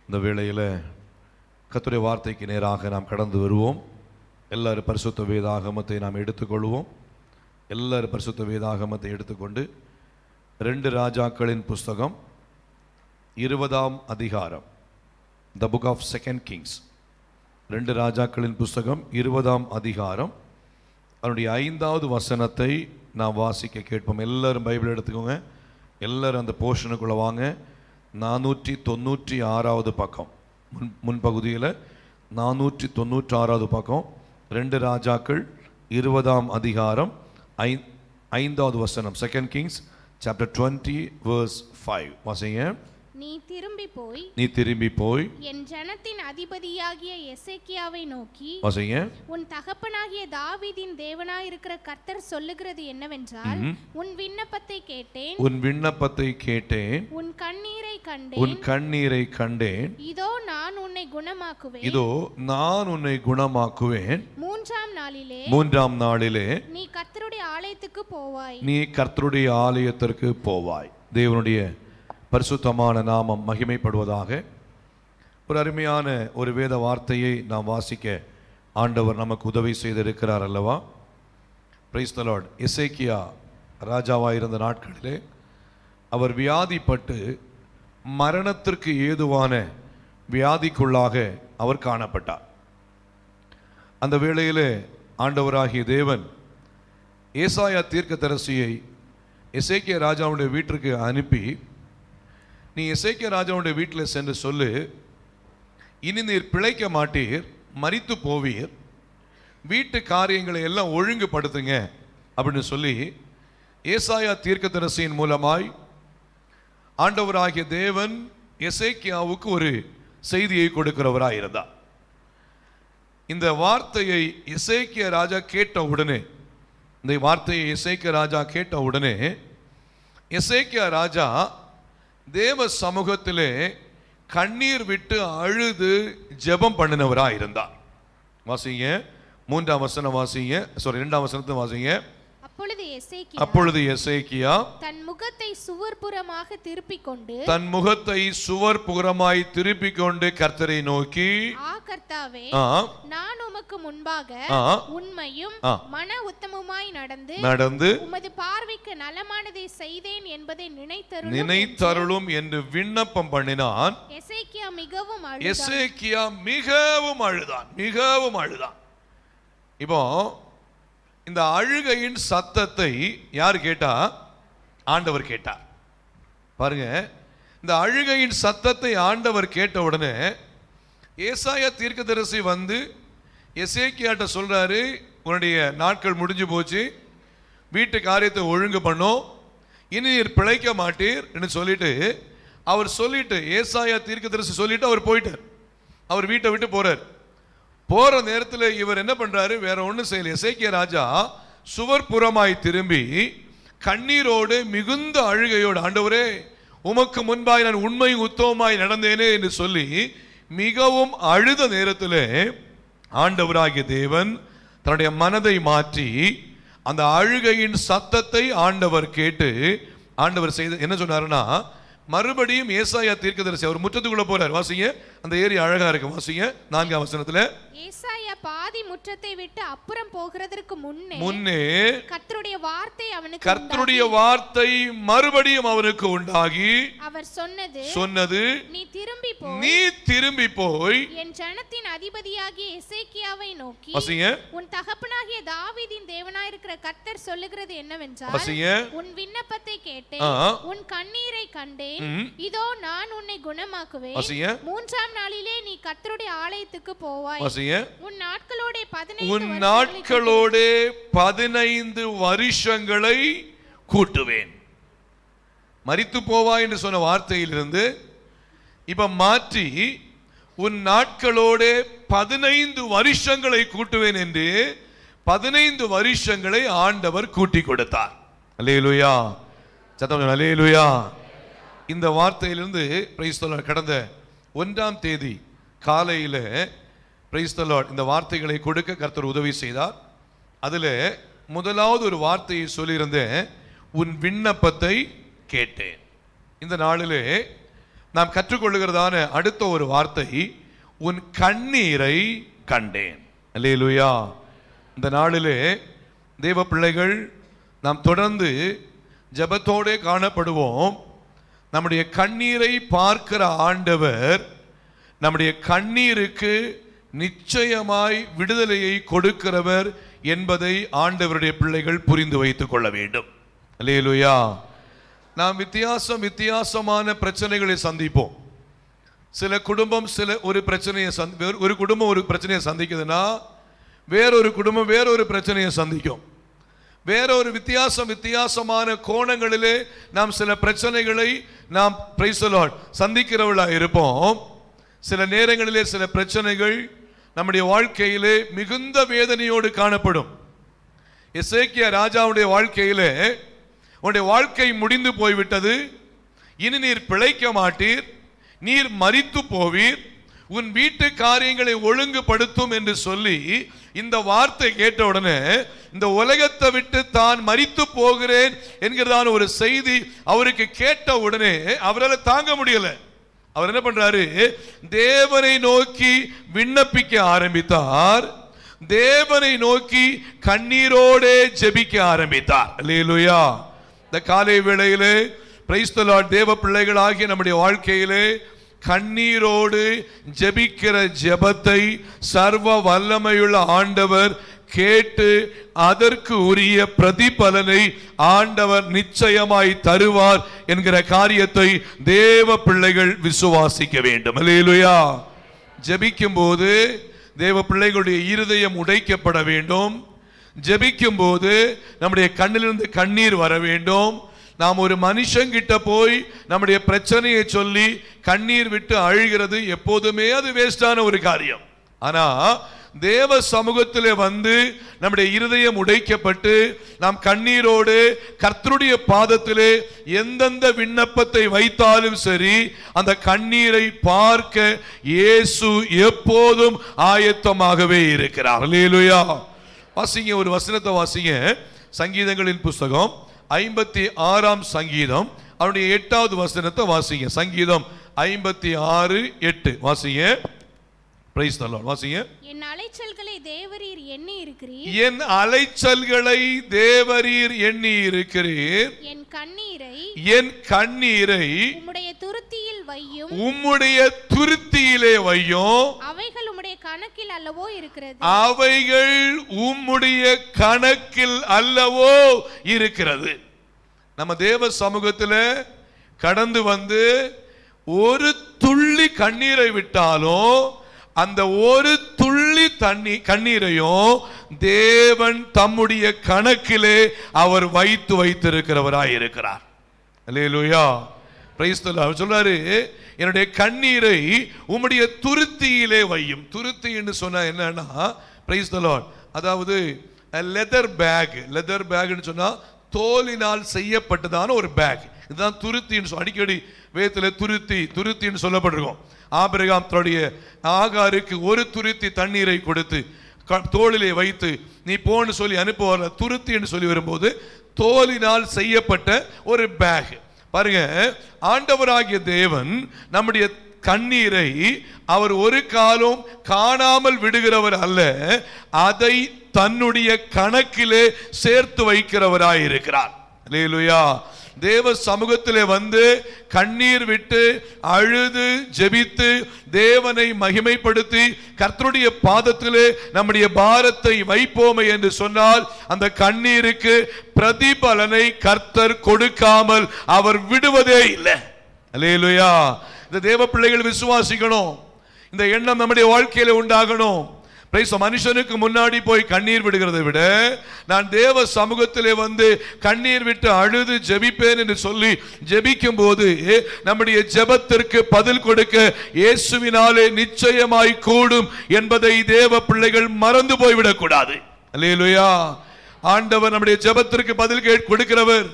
இந்த வேளையில் கர்த்தருடைய வார்த்தைக்கு நேராக நாம் கடந்து வருவோம். எல்லாரும் பரிசுத்த வேதாகமத்தை நாம் எடுத்துக்கொள்வோம். எல்லாரும் பரிசுத்த வேதாகமத்தை எடுத்துக்கொண்டு 2 ராஜாக்களின் புஸ்தகம் 20ஆம் அதிகாரம், த புக் ஆஃப் 2 கிங்ஸ், 2 ராஜாக்களின் புஸ்தகம் 20ஆம் அதிகாரம் அதனுடைய 5வது வசனத்தை நாம் வாசிக்க கேட்போம். எல்லாரும் பைபிள் எடுத்துக்கோங்க. எல்லாரும் அந்த போர்ஷனுக்குள்ளே வாங்க. 496வது பக்கம், முன்பகுதியில் 496வது பக்கம், 2 ராஜாக்கள் 20ஆம் அதிகாரம் 5வது வசனம். 2 கிங்ஸ் சாப்டர் 20 verse 5 வாசிங்க. நீ திரும்பி போய் என் ஜனத்தின் அதிபதியாகிய எசேக்கியாவை நோக்கி வாசிங்க. உன் தகப்பனாகிய தாவீதின் தேவனாயிருக்கிற கர்த்தர் சொல்லுகிறது என்னவென்றால், உன் விண்ணப்பத்தை கேட்டேன், உன் கண்ணீரை கண்டேன். இதோ நான் உன்னை குணமாக்குவேன். 3ஆம் நாளிலே நீ கர்த்தருடைய ஆலயத்திற்கு போவாய். தேவனுடைய பரிசுத்தமான நாமம் மகிமைப்படுவதாக. ஒரு அருமையான ஒரு வேத வார்த்தையை நாம் வாசிக்க ஆண்டவர் நமக்கு உதவி செய்திருக்கிறார் அல்லவா? Price the Lord. எசேக்கியா ராஜாவாயிருந்த நாட்களிலே அவர் வியாதிப்பட்டு மரணத்திற்கு ஏதுவான வியாதிக்குள்ளாக அவர் காணப்பட்டார். அந்த வேளையிலே ஆண்டவராகிய தேவன் ஏசாயா தீர்க்கதரிசியை எசேக்கியா ராஜாவுடைய வீட்டிற்கு அனுப்பி, நீ எசேக்கியா ராஜாவுடைய வீட்டில் சென்று சொல்லு, இனி நீர் பிழைக்க மாட்டீர், மரித்து போவீர், வீட்டு காரியங்களை எல்லாம் ஒழுங்குபடுத்துங்க அப்படின்னு சொல்லி ஏசாயா தீர்க்கதரிசியின் மூலமாய் ஆண்டவராகிய தேவன் எசேக்கியாவுக்கு ஒரு செய்தியை கொடுக்கிறவராக இருந்தார். இந்த வார்த்தையை எசேக்கியா ராஜா கேட்ட உடனே எசேக்கியா ராஜா தேவ சமூகத்திலே கண்ணீர் விட்டு அழுது ஜெபம் பண்ணினவராக இருந்தார். வாசிங்க 3ஆம் வசனம் வாசிங்க. 2ஆம் வசனத்தை வாசிங்க. அப்பொழுது எசேக்கியா தன் முகத்தை சுவர்புறமாய் திருப்பிக் கொண்டு கர்த்தரை நோக்கி, கர்த்தாவே, நான் உமக்கு முன்பாக உண்மையும் மன உத்தமமாய் நடந்து உமது பார்வைக்கு நலமானதை செய்தேன் என்பதை நினைத்தருளும் என்று விண்ணப்பம் பண்ணினான். எசேக்கியா மிகவும் அழுதான். இப்போ இந்த அழுகையின் சத்தத்தை யார் கேட்டா? ஆண்டவர் கேட்டார். பாருங்க, இந்த அழுகையின் சத்தத்தை ஆண்டவர் கேட்ட உடனே ஏசாயா தீர்க்கதரிசி வந்து எசேக்கியாட்ட சொல்றாரு, உன்னுடைய நாட்கள் முடிஞ்சு போச்சு, வீட்டு காரியத்தை ஒழுங்கு பண்ணும், இனி நீர் பிழைக்க மாட்டீர் என்று சொல்லிட்டு ஏசாயா தீர்க்கதரிசி சொல்லிட்டு அவர் போயிட்டார். அவர் வீட்டை விட்டு போற நேரத்தில் இவர் என்ன பண்றாரு? வேற ஒன்றும் செய்யல. எசேக்கியா ராஜா சுவர்புறமாய் திரும்பி கண்ணீரோடு மிகுந்த அழுகையோடு, ஆண்டவரே, உமக்கு முன்பாய் நான் உண்மையும் உத்தமமாய் நடந்தேனே என்று சொல்லி மிகவும் அழுத நேரத்தில் ஆண்டவராகிய தேவன் தன்னுடைய மனதை மாற்றி அந்த அழுகையின் சத்தத்தை ஆண்டவர் கேட்டு ஆண்டவர் செய்த என்ன சொன்னாருன்னா, மறுபடியும் ஏசாயா தீர்க்கதரிசி அவர் முற்றத்துக்குள்ள போறார். வாசிங்க, அந்த ஏரி அழகா இருக்கு. வாசிங்க 4ஆம் வசனத்துல, ஏசாயா பாதி முற்றத்தை விட்டு அப்புறம் போகிறதற்கு முன்னே கர்த்தருடைய வார்த்தை மறுபடியும் அவனுக்கு உண்டாகி அவர் சொன்னது நீ திரும்பி போய் என் ஜனத்தின் அதிபதியாகிய எசேக்கியாவை நோக்கி, வாசிங்க, உன் தகப்பனாகிய தாவீதின் தேவனாயிருக்கிற கர்த்தர் சொல்லுகிறது என்னவென்றால், வாசிங்க, உன் விண்ணப்பத்தை கேட்டேன், உன் கண்ணீரை கண்டேன், இதோ நான் உன்னை குணமாக்குவேன். 3ஆம் நாளிலே நீ கர்த்தருடைய ஆலயத்துக்கு போவாய். உன் நாட்களோடே 15 வருஷங்களை கூட்டுவேன். மரித்து போவாய் என்று சொன்ன வார்த்தையிலிருந்து இப்ப மாற்றி உன் நாட்களோடே 15 வருஷங்களை கூட்டுவேன் என்று 15 வருஷங்களை ஆண்டவர் கூட்டி கொடுத்தார். அல்லேலூயா, சத்தம் அல்லேலூயா. இந்த வார்த்தையிலிருந்து பிரைஸ் தி லார்ட் கடந்த 1ஆம் தேதி காலையில் பிரைஸ் தி லார்ட் இந்த வார்த்தைகளை கொடுக்க கர்த்தர் உதவி செய்தார். அதில் முதலாவது ஒரு வார்த்தையை சொல்லியிருந்தேன், உன் விண்ணப்பத்தை கேட்டேன். இந்த நாளிலே நாம் கற்றுக்கொள்ளுகிறதான அடுத்த ஒரு வார்த்தை, உன் கண்ணீரை கண்டேன். அல்லேலூயா. இந்த நாளிலே தேவ பிள்ளைகள் நாம் தொடர்ந்து ஜெபத்தோடே காணப்படுவோம். நம்முடைய கண்ணீரை பார்க்கிற ஆண்டவர் நம்முடைய கண்ணீருக்கு நிச்சயமாய் விடுதலையை கொடுக்கிறவர் என்பதை ஆண்டவருடைய பிள்ளைகள் புரிந்து வைத்துக் கொள்ள வேண்டும். அல்லேலூயா. நாம் வித்தியாசமான பிரச்சனைகளை சந்திப்போம். சில குடும்பம் ஒரு குடும்பம் ஒரு பிரச்சனையை சந்திக்குதுன்னா வேறொரு குடும்பம் வேறொரு பிரச்சனையை சந்திக்கும். வேறொரு வித்தியாசமான கோணங்களிலே நாம் சில பிரச்சனைகளை நாம் பிரைஸ் தி லார்ட் சந்திக்கிறவர்களாக இருப்போம். சில நேரங்களிலே சில பிரச்சனைகள் நம்முடைய வாழ்க்கையிலே மிகுந்த வேதனையோடு காணப்படும். எசேக்கியா ராஜாவுடைய வாழ்க்கையிலே, உன்னுடைய வாழ்க்கை முடிந்து போய்விட்டது, இனி நீர் பிழைக்க மாட்டீர், நீர் மரித்து போவீர், உன் வீட்டு காரியங்களை ஒழுங்குபடுத்தும் என்று சொல்லி இந்த வார்த்தை கேட்ட உடனே இந்த உலகத்தை விட்டு தான் மரித்து போகிறேன் என்கிறதான ஒரு செய்தி அவருக்கு கேட்ட உடனே அவரால் தாங்க முடியல. அவர் என்ன பண்றாரு? தேவனை நோக்கி விண்ணப்பிக்க ஆரம்பித்தார். தேவனை நோக்கி கண்ணீரோடே ஜெபிக்க ஆரம்பித்தார். அல்லேலூயா. இந்த காலை வேளையிலே பிரைஸ் தி லார்ட் தேவ பிள்ளைகளாகிய நம்முடைய வாழ்க்கையிலே கண்ணீரோடு ஜெபிக்கிற ஜெபத்தை சர்வ வல்லமையுள்ள ஆண்டவர் கேட்டு அதற்கு உரிய பிரதிபலனை ஆண்டவர் நிச்சயமாய் தருவார் என்கிற காரியத்தை தேவ பிள்ளைகள் விசுவாசிக்க வேண்டும். அல்லேலூயா. ஜெபிக்கும் போது தேவ பிள்ளைகளுடைய இருதயம் உடைக்கப்பட வேண்டும். ஜெபிக்கும் போது நம்முடைய கண்ணிலிருந்து கண்ணீர் வர வேண்டும். நாம் ஒரு மனுஷங்கிட்ட போய் நம்முடைய பிரச்சனையை சொல்லி கண்ணீர் விட்டு அழுகிறது எப்போதுமே அது வேஸ்டான ஒரு காரியம். ஆனா தேவ சமூகத்திலே வந்து நம்முடைய இருதயம் உடைக்கப்பட்டு நாம் கண்ணீரோடு கர்த்தருடைய பாதத்திலே எந்தெந்த விண்ணப்பத்தை வைத்தாலும் சரி, அந்த கண்ணீரை பார்க்க இயேசு எப்போதும் ஆயத்தமாகவே இருக்கிறார். அல்லேலூயா. வாசிங்க, ஒரு வசனத்தை வாசிங்க. சங்கீதங்களின் புஸ்தகம் 56ஆம் சங்கீதம் அவருடைய 8வது வசனத்தை வாசிங்க. சங்கீதம் 56:8 வாசிங்க. Price the Lord. வாசிங்க. என் அலைச்சல்களை தேவரீர் எண்ணி இருக்கிறீர். என் அலைச்சல்களை தேவரீர் எண்ணி இருக்கிறீர். என் கண்ணீரை உம்முடைய துருத்தியில் வையும். உம்முடைய துருத்தியிலே வையும். அவைகள் உம்முடைய கணக்கில் அல்லவோ இருக்கிறது. அவைகள் உம்முடைய கணக்கில் அல்லவோ இருக்கிறது. நம்ம தேவ சமூகத்தில் கடந்து வந்து ஒரு துள்ளி கண்ணீரை விட்டாலும் அந்த ஒரு துள்ளி கண்ணீரையும் தேவன் தம்முடைய கணக்கிலே அவர் வைத்திருக்கிறவராய் இருக்கிறார். அல்லேலூயா. Praise the lord. சொல்றாரு, என்னுடைய கண்ணீரை உம்முடைய துருத்தியிலே வையும். துருத்தி என்று சொன்னா என்னன்னா, பிரைஸ் தி லார்ட், அதாவது லெதர் பேக்னு சொன்னா தோலினால் செய்யப்பட்டதான ஒரு பேக். இதுதான் துருத்தின்னு அடிக்கடி வேதத்தில் துருத்தின்னு சொல்லப்பட்டிருக்கும். ஆபிரகாம் தன்னுடைய ஆகாருக்கு ஒரு துருத்தி தண்ணீரை கொடுத்து தோளிலே வைத்து நீ போன்னு சொல்லி அனுப்புவார். துருத்தி என்று சொல்லி வரும்போது தோலினால் செய்யப்பட்ட ஒரு பேக். பாருங்க, ஆண்டவராகிய தேவன் நம்முடைய கண்ணீரை அவர் ஒரு காலம் காணாமல் விடுகிறவர் அல்ல, அதை தன்னுடைய கணக்கிலே சேர்த்து வைக்கிறவராய் இருக்கிறார். அல்லேலூயா. தேவ சமூகத்திலே வந்து கண்ணீர் விட்டு அழுது ஜெபித்து தேவனை மகிமைப்படுத்தி கர்த்தருடைய பாதத்திலே நம்முடைய பாரத்தை வைப்போமே என்று சொன்னால் அந்த கண்ணீருக்கு பிரதிபலனை கர்த்தர் கொடுக்காமல் அவர் விடுவதே இல்லை. அல்லேலூயா. இந்த தேவ பிள்ளைகள் விசுவாசிக்கணும். இந்த எண்ணம் நம்முடைய வாழ்க்கையில உண்டாகணும். மனுஷனுக்கு முன்னாடி போய் கண்ணீர் விடுகிறதை விட நான் தேவ சமூகத்திலே வந்து கண்ணீர் விட்டு அழுது ஜெபிப்பேன் என்று சொல்லி ஜெபிக்கும் போது நம்முடைய ஜெபத்திற்கு பதில் கொடுக்க இயேசுவினாலே நிச்சயமாய் கூடும் என்பதை தேவ பிள்ளைகள் மறந்து போய்விடக் கூடாது. அல்லேலூயா. ஆண்டவர் நம்முடைய ஜெபத்திற்கு பதில் கொடுக்கிறவர்,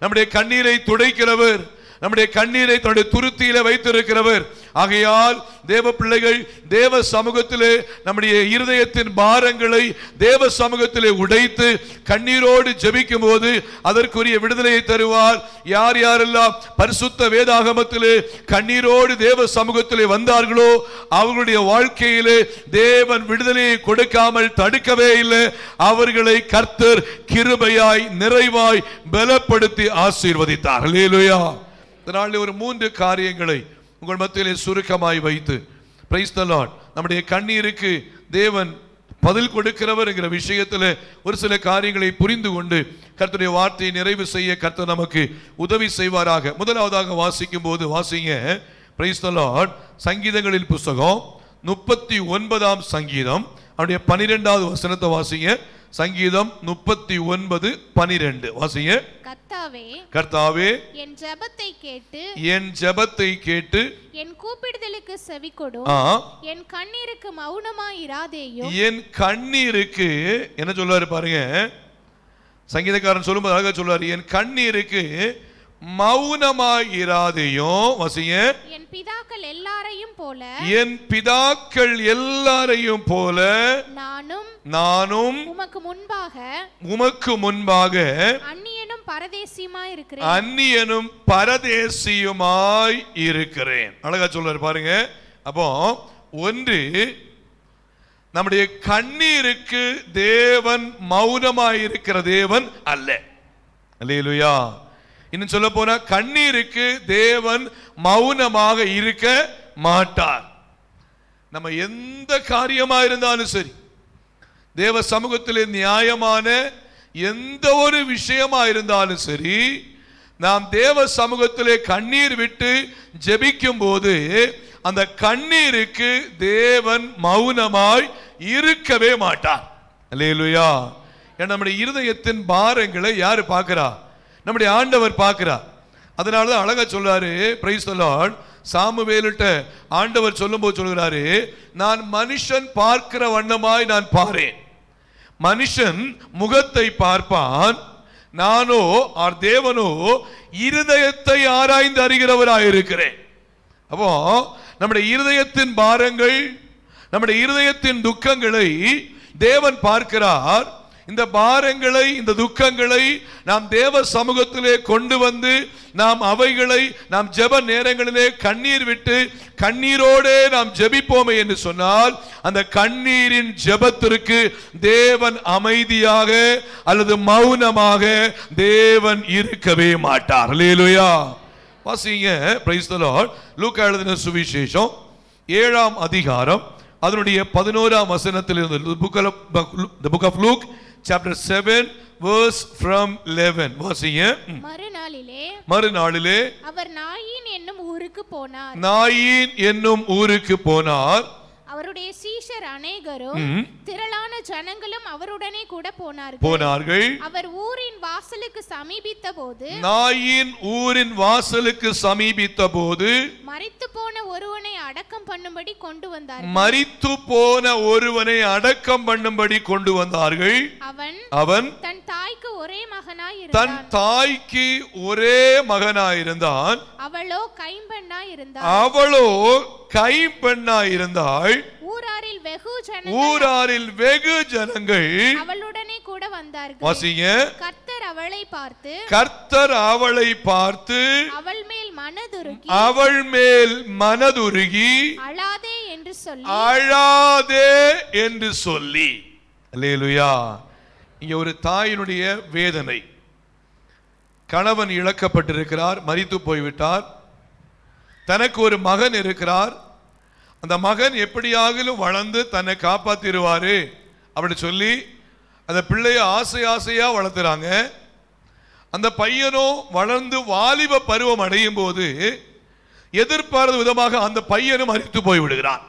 நம்முடைய கண்ணீரை துடைக்கிறவர், நம்முடைய கண்ணீரை தன்னுடைய துருத்தியில வைத்திருக்கிறவர். ஆகையால் தேவ பிள்ளைகள் தேவ சமூகத்திலே நம்முடைய இருதயத்தின் பாரங்களை தேவ சமூகத்திலே உடைத்து கண்ணீரோடு ஜெபிக்கும் போது அதற்குரிய விடுதலையை தருவார். யார் யாரெல்லாம் பரிசுத்த வேதாகமத்திலே கண்ணீரோடு தேவ சமூகத்திலே வந்தார்களோ அவர்களுடைய வாழ்க்கையிலே தேவன் விடுதலையை கொடுக்காமல் தடுக்கவே இல்லை. அவர்களை கர்த்தர் கிருபையாய் நிறைவாய் பலப்படுத்தி ஆசீர்வதித்தார். அல்லேலூயா. இதனால ஒரு 3 காரியங்களை உங்கள் மத்தியிலே சுருக்கமாய் வைத்து பிரைஸ் தி லார்ட் நம்முடைய கண்ணீருக்கு தேவன் பதில் கொடுக்கிறவர் என்கிற விஷயத்தில் ஒரு சில காரியங்களை புரிந்து கொண்டு கர்த்தருடைய வார்த்தையை நிறைவு செய்ய கர்த்தர் நமக்கு உதவி செய்வாராக. முதலாவதாக வாசிக்கும் போது வாசிங்க பிரைஸ் தி லார்ட் சங்கீதங்களின் புஸ்தகம் 39ஆம் சங்கீதம் அவருடைய 12வது வசனத்தை வாசிங்க. சங்கீதம் 39:12 வாசிங்க. கர்த்தாவே என் ஜெபத்தை கேட்டு என் கூப்பிடுதலுக்கு செவிகொடும். என் கண்ணீருக்கு மௌனமாய் இராதேயும். என் கண்ணீருக்கு என்ன சொல்றாரு பாருங்க, சங்கீதக்காரன் சொல்லும்போது அழகா சொல்றாரு, என் கண்ணீருக்கு மௌனமாய் இராதேயும். வாசிங்க. என் பிதாக்கள் எல்லாரையும் போல நானும் உமக்கு முன்பாக அந்நியனும் பரதேசியுமாய் இருக்கிறேன். அழகா சொல்றாரு பாருங்க. அப்போ ஒன்று, நம்முடைய கண்ணீருக்கு தேவன் மௌனமாய் இருக்கிற தேவன் அல்ல. அல்லேலூயா. இன்னும் சொல்ல போனா கண்ணீருக்கு தேவன் மௌனமாக இருக்க மாட்டார். நம்ம எந்த காரியமா இருந்தாலும் சரி, தேவ சமூகத்திலே நியாயமான எந்த ஒரு விஷயமா இருந்தாலும் சரி, நாம் தேவ சமூகத்திலே கண்ணீர் விட்டு ஜெபிக்கும் போது அந்த கண்ணீருக்கு தேவன் மௌனமாய் இருக்கவே மாட்டார். அல்லேலூயா. நம்முடைய இருதயத்தின் பாரங்களை யாரு பார்க்கிறா? நம்முடைய ஆண்டவர் பார்க்கிறார். அதனாலதான் அழகா சொல்றாரு பிரைஸ் தி லார்ட். சாமுவேலிட்ட ஆண்டவர் சொல்லும்போது சொல்கிறாரு, நான் மனுஷன் பார்க்கிற வண்ணமாய் நான் பாரேன். மனுஷன் முகத்தை பார்ப்பான், நானோ தேவனோ இருதயத்தை ஆராய்ந்து அறிகிறவராயிருக்கிறேன். அப்போ நம்முடைய இருதயத்தின் பாரங்கள், நம்முடைய இருதயத்தின் துக்கங்களை தேவன் பார்க்கிறார். இந்த பாரங்களை, இந்த துக்கங்களை நாம் தேவ சமூகத்திலே கொண்டு வந்து நாம் அவைகளை நாம் ஜெப நேரங்களிலே கண்ணீர் விட்டு கண்ணீரோடு நாம் ஜெபிப்போமே என்று சொன்னால் அந்த கண்ணீரின் ஜெபத்திற்கு தேவன் அமைதியாக அல்லது மௌனமாக தேவன் இருக்கவே மாட்டார். அல்லேலூயா. வாசிங்க பிரைஸ் தி லார்ட். லூக்கா எழுதின சுவிசேஷம் 7ஆம் அதிகாரம் அதனுடைய 11ஆம் வசனத்தில் இருந்து, the book of Luke chapter 7 verse from 11 வாசிங்க. மறுநாளிலே அவர் நாயின் என்னும் ஊருக்கு போனார். அவருடைய சீஷர் அநேகரும் திரளான ஜனங்களும் அவருடனே கூட போனார்கள். அவர் ஊரின் வாசலுக்கு சமீபித்த போது மரித்து போன ஒருவனை அடக்கம் பண்ணும்படி கொண்டு வந்தார்கள். அவன் தன் தாய்க்கு ஒரே மகனாயிருந்தான். அவளோ கைம்பெண்ணாயிருந்தாள். ஊராரில் வெகு ஜனங்கள் அவளுடனே கூட வந்தார்கள். வாசிங்க. கர்த்தர் அவளை பார்த்து அவள் மேல் மனதுருகி அழாதே என்று சொல்லி. அல்லேலூயா. இங்க ஒரு தாயினுடைய வேதனை. கணவன் இழக்கப்பட்டிருக்கிறார், மரித்து போய்விட்டார். தனக்கு ஒரு மகன் இருக்கிறார். அந்த மகன் எப்படியாகிலும் வளர்ந்து தன்னை காப்பாத்திடுவாரு அப்படி சொல்லி அந்த பிள்ளைய ஆசையா வளர்த்துறாங்க. அந்த பையனும் வளர்ந்து வாலிப பருவம் அடையும் போது எதிர்பாராத விதமாக அந்த பையனும் மரித்து போய் விடுகிறான்.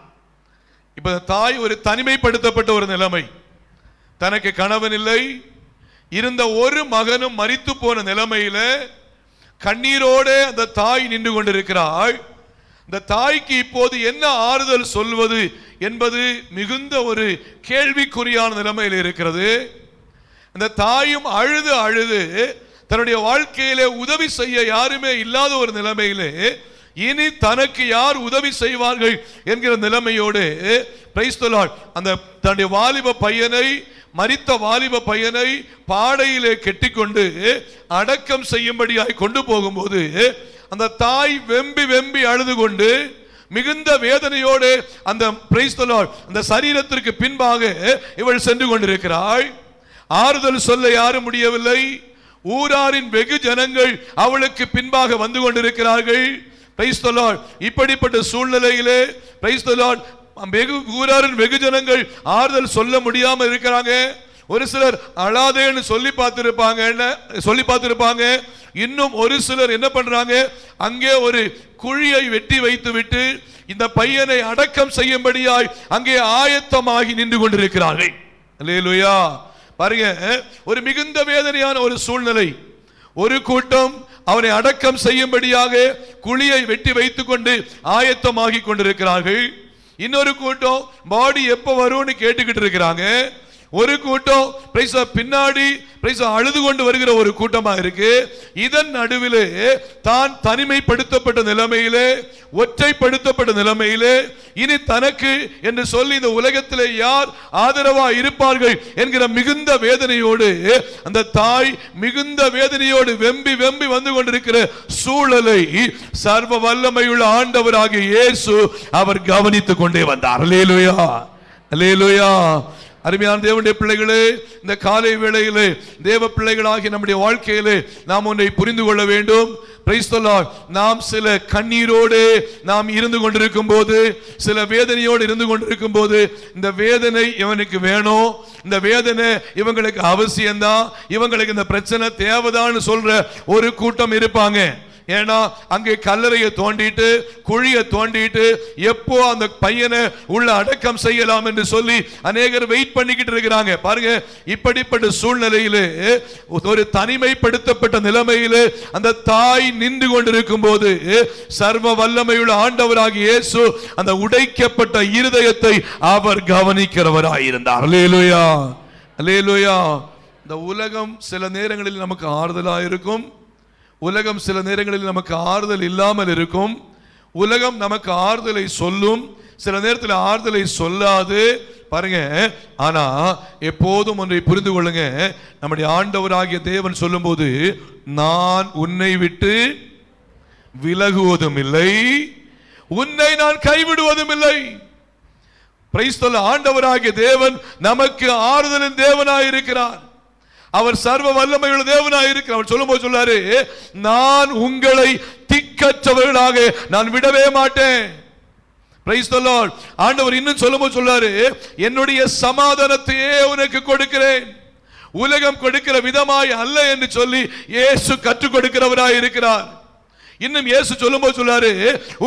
இப்ப தாய் ஒரு தனிமைப்படுத்தப்பட்ட ஒரு நிலைமை. தனக்கு கணவன் இல்லை, இருந்த ஒரு மகனும் மரித்து போன நிலைமையில கண்ணீரோட அந்த தாய் நின்று கொண்டிருக்கிறாள். இந்த தாய்க்கு இப்போது என்ன ஆறுதல் சொல்வது என்பது மிகுந்த ஒரு கேள்விக்குறியான நிலைமையில் இருக்கிறது. இந்த தாயும் அழுது தன்னுடைய வாழ்க்கையிலே உதவி செய்ய யாருமே இல்லாத ஒரு நிலைமையிலே இனி தனக்கு யார் உதவி செய்வார்கள் என்கிற நிலைமையோடு பிரைஸ் தி லார்ட் அந்த தன்னுடைய வாலிப பையனை, மரித்த வாலிப பையனை பாடையிலே கெட்டிக்கொண்டு அடக்கம் செய்யும்படியாய் கொண்டு போகும்போது அந்த தாய் வெம்பி வெம்பி அழுது கொண்டு மிகுந்த வேதனையோடு அந்த பிரைஸ் தி லார்ட் அந்த சரீரத்திற்கு பின்பாக இவள் சென்று கொண்டிருக்கிறாள். ஆறுதல் சொல்ல யாரும் முடியவில்லை. ஊராரின் வெகு ஜனங்கள் அவளுக்கு பின்பாக வந்து கொண்டிருக்கிறார்கள். பிரைஸ் தி லார்ட் இப்படிப்பட்ட சூழ்நிலையிலே பிரைஸ் தி லார்ட் ஊராரின் வெகு ஜனங்கள் ஆறுதல் சொல்ல முடியாம இருக்கிறாங்க. ஒரு சிலர் அழாதேன்னு சொல்லி பார்த்திருப்பாங்க. இன்னும் ஒரு சிலர் என்ன பண்றாங்க, அங்கே ஒரு குழியை வெட்டி வைத்து விட்டு இந்த பையனை அடக்கம் செய்யும்படியாய் அங்கே ஆயத்தமாகி நின்று கொண்டிருக்கிறார்கள். அல்லேலூயா. பாருங்க, ஒரு மிகுந்த வேதனையான ஒரு சூழ்நிலை. ஒரு கூட்டம் அவனை அடக்கம் செய்யும்படியாக குழியை வெட்டி வைத்துக் கொண்டு ஆயத்தமாகி கொண்டிருக்கிறார்கள். இன்னொரு கூட்டம் பாடி எப்ப வரும்னு கேட்டுக்கிட்டு இருக்கிறாங்க. ஒரு கூட்டம் பின்னாடி அழுது கொண்டு வருகிற ஒரு கூட்டமா இருக்கு. இதன் நடுவிலே தான் தனிமைப்படுத்தப்பட்ட நிலைமையிலே, ஒற்றைப்படுத்தப்பட்ட நிலைமையிலே இனி தனக்கு என்று சொல்லி இந்த உலகத்திலே யார் ஆதரவா இருப்பார்கள் என்கிற மிகுந்த வேதனையோடு அந்த தாய் மிகுந்த வேதனையோடு வெம்பி வெம்பி வந்து கொண்டிருக்கிற சூழலை சர்வ வல்லமையுள்ள ஆண்டவராகிய இயேசு அவர் கவனித்துக் கொண்டே வந்தார். அல்லேலூயா, அல்லேலூயா. அருமையான தேவனுடைய பிள்ளைகளே, இந்த காலை வேளையிலே தேவ பிள்ளைகளாகி நம்முடைய வாழ்க்கையிலே நாம் ஒன்றை புரிந்து கொள்ள வேண்டும். Price the Lord. நாம் சில கண்ணீரோடு நாம் இருந்து கொண்டிருக்கும் போது, சில வேதனையோடு இருந்து கொண்டிருக்கும் போது, இந்த வேதனை இவனுக்கு வேணும், இந்த வேதனை இவங்களுக்கு அவசியம்தான், இவங்களுக்கு இந்த பிரச்சனை தேவைதான்னு சொல்ற ஒரு கூட்டம் இருப்பாங்க. ஏன்னா அங்கே கல்லறையை தோண்டிட்டு குழியை தோண்டிட்டு எப்போ அந்த பையனை உள்ள அடக்கம் செய்யலாம் என்று சொல்லி அநேகர் வெயிட் பண்ணிக்கிட்டு இருக்கிறாங்க. பாருங்க, இப்படிப்பட்ட சூழ்நிலையிலே ஒரு தனிமைப்படுத்தப்பட்ட நிலைமையிலே அந்த தாய் நின்று கொண்டிருக்கும் போது சர்வ வல்லமையுள்ள ஆண்டவராகிய இயேசு அந்த உடைக்கப்பட்ட இருதயத்தை அவர் கவனிக்கிறவராயிருந்தார். அல்லேலூயா, அல்லேலூயா. இந்த உலகம் சில நேரங்களில் நமக்கு ஆறுதலா இருக்கும், உலகம் சில நேரங்களில் நமக்கு ஆறுதல் இல்லாமல் இருக்கும். உலகம் நமக்கு ஆறுதலை சொல்லும், சில நேரத்தில் ஆறுதலை சொல்லாது. பாருங்க, ஆனா எப்போதும் ஒன்றை புரிந்து கொள்ளுங்க, நம்முடைய ஆண்டவராகிய தேவன் சொல்லும் போது நான் உன்னை விட்டு விலகுவதும் இல்லை, உன்னை நான் கைவிடுவதும் இல்லை. Price the Lord. ஆண்டவராகிய தேவன் நமக்கு ஆறுதலின் தேவனாய் இருக்கிறார். அவர் சர்வ வல்லமையுள்ள தேவனாய் இருக்கிறார். அவர் சொல்லும்போது சொல்லாரு, நான் உங்களை திக்கற்றவர்களாக நான் விடவே மாட்டேன். Price the Lord. ஆண்டவர் இன்னும் சொல்லும்போது சொல்லாரு, என்னுடைய சமாதானத்தையே உனக்கு கொடுக்கிறேன், உலகம் கொடுக்கிற விதமாய் அல்ல என்று சொல்லி இயேசு கற்றுக் கொடுக்கிறவராய் இருக்கிறார். இன்னும் இயேசு சொல்லும்போது சொல்லாரு,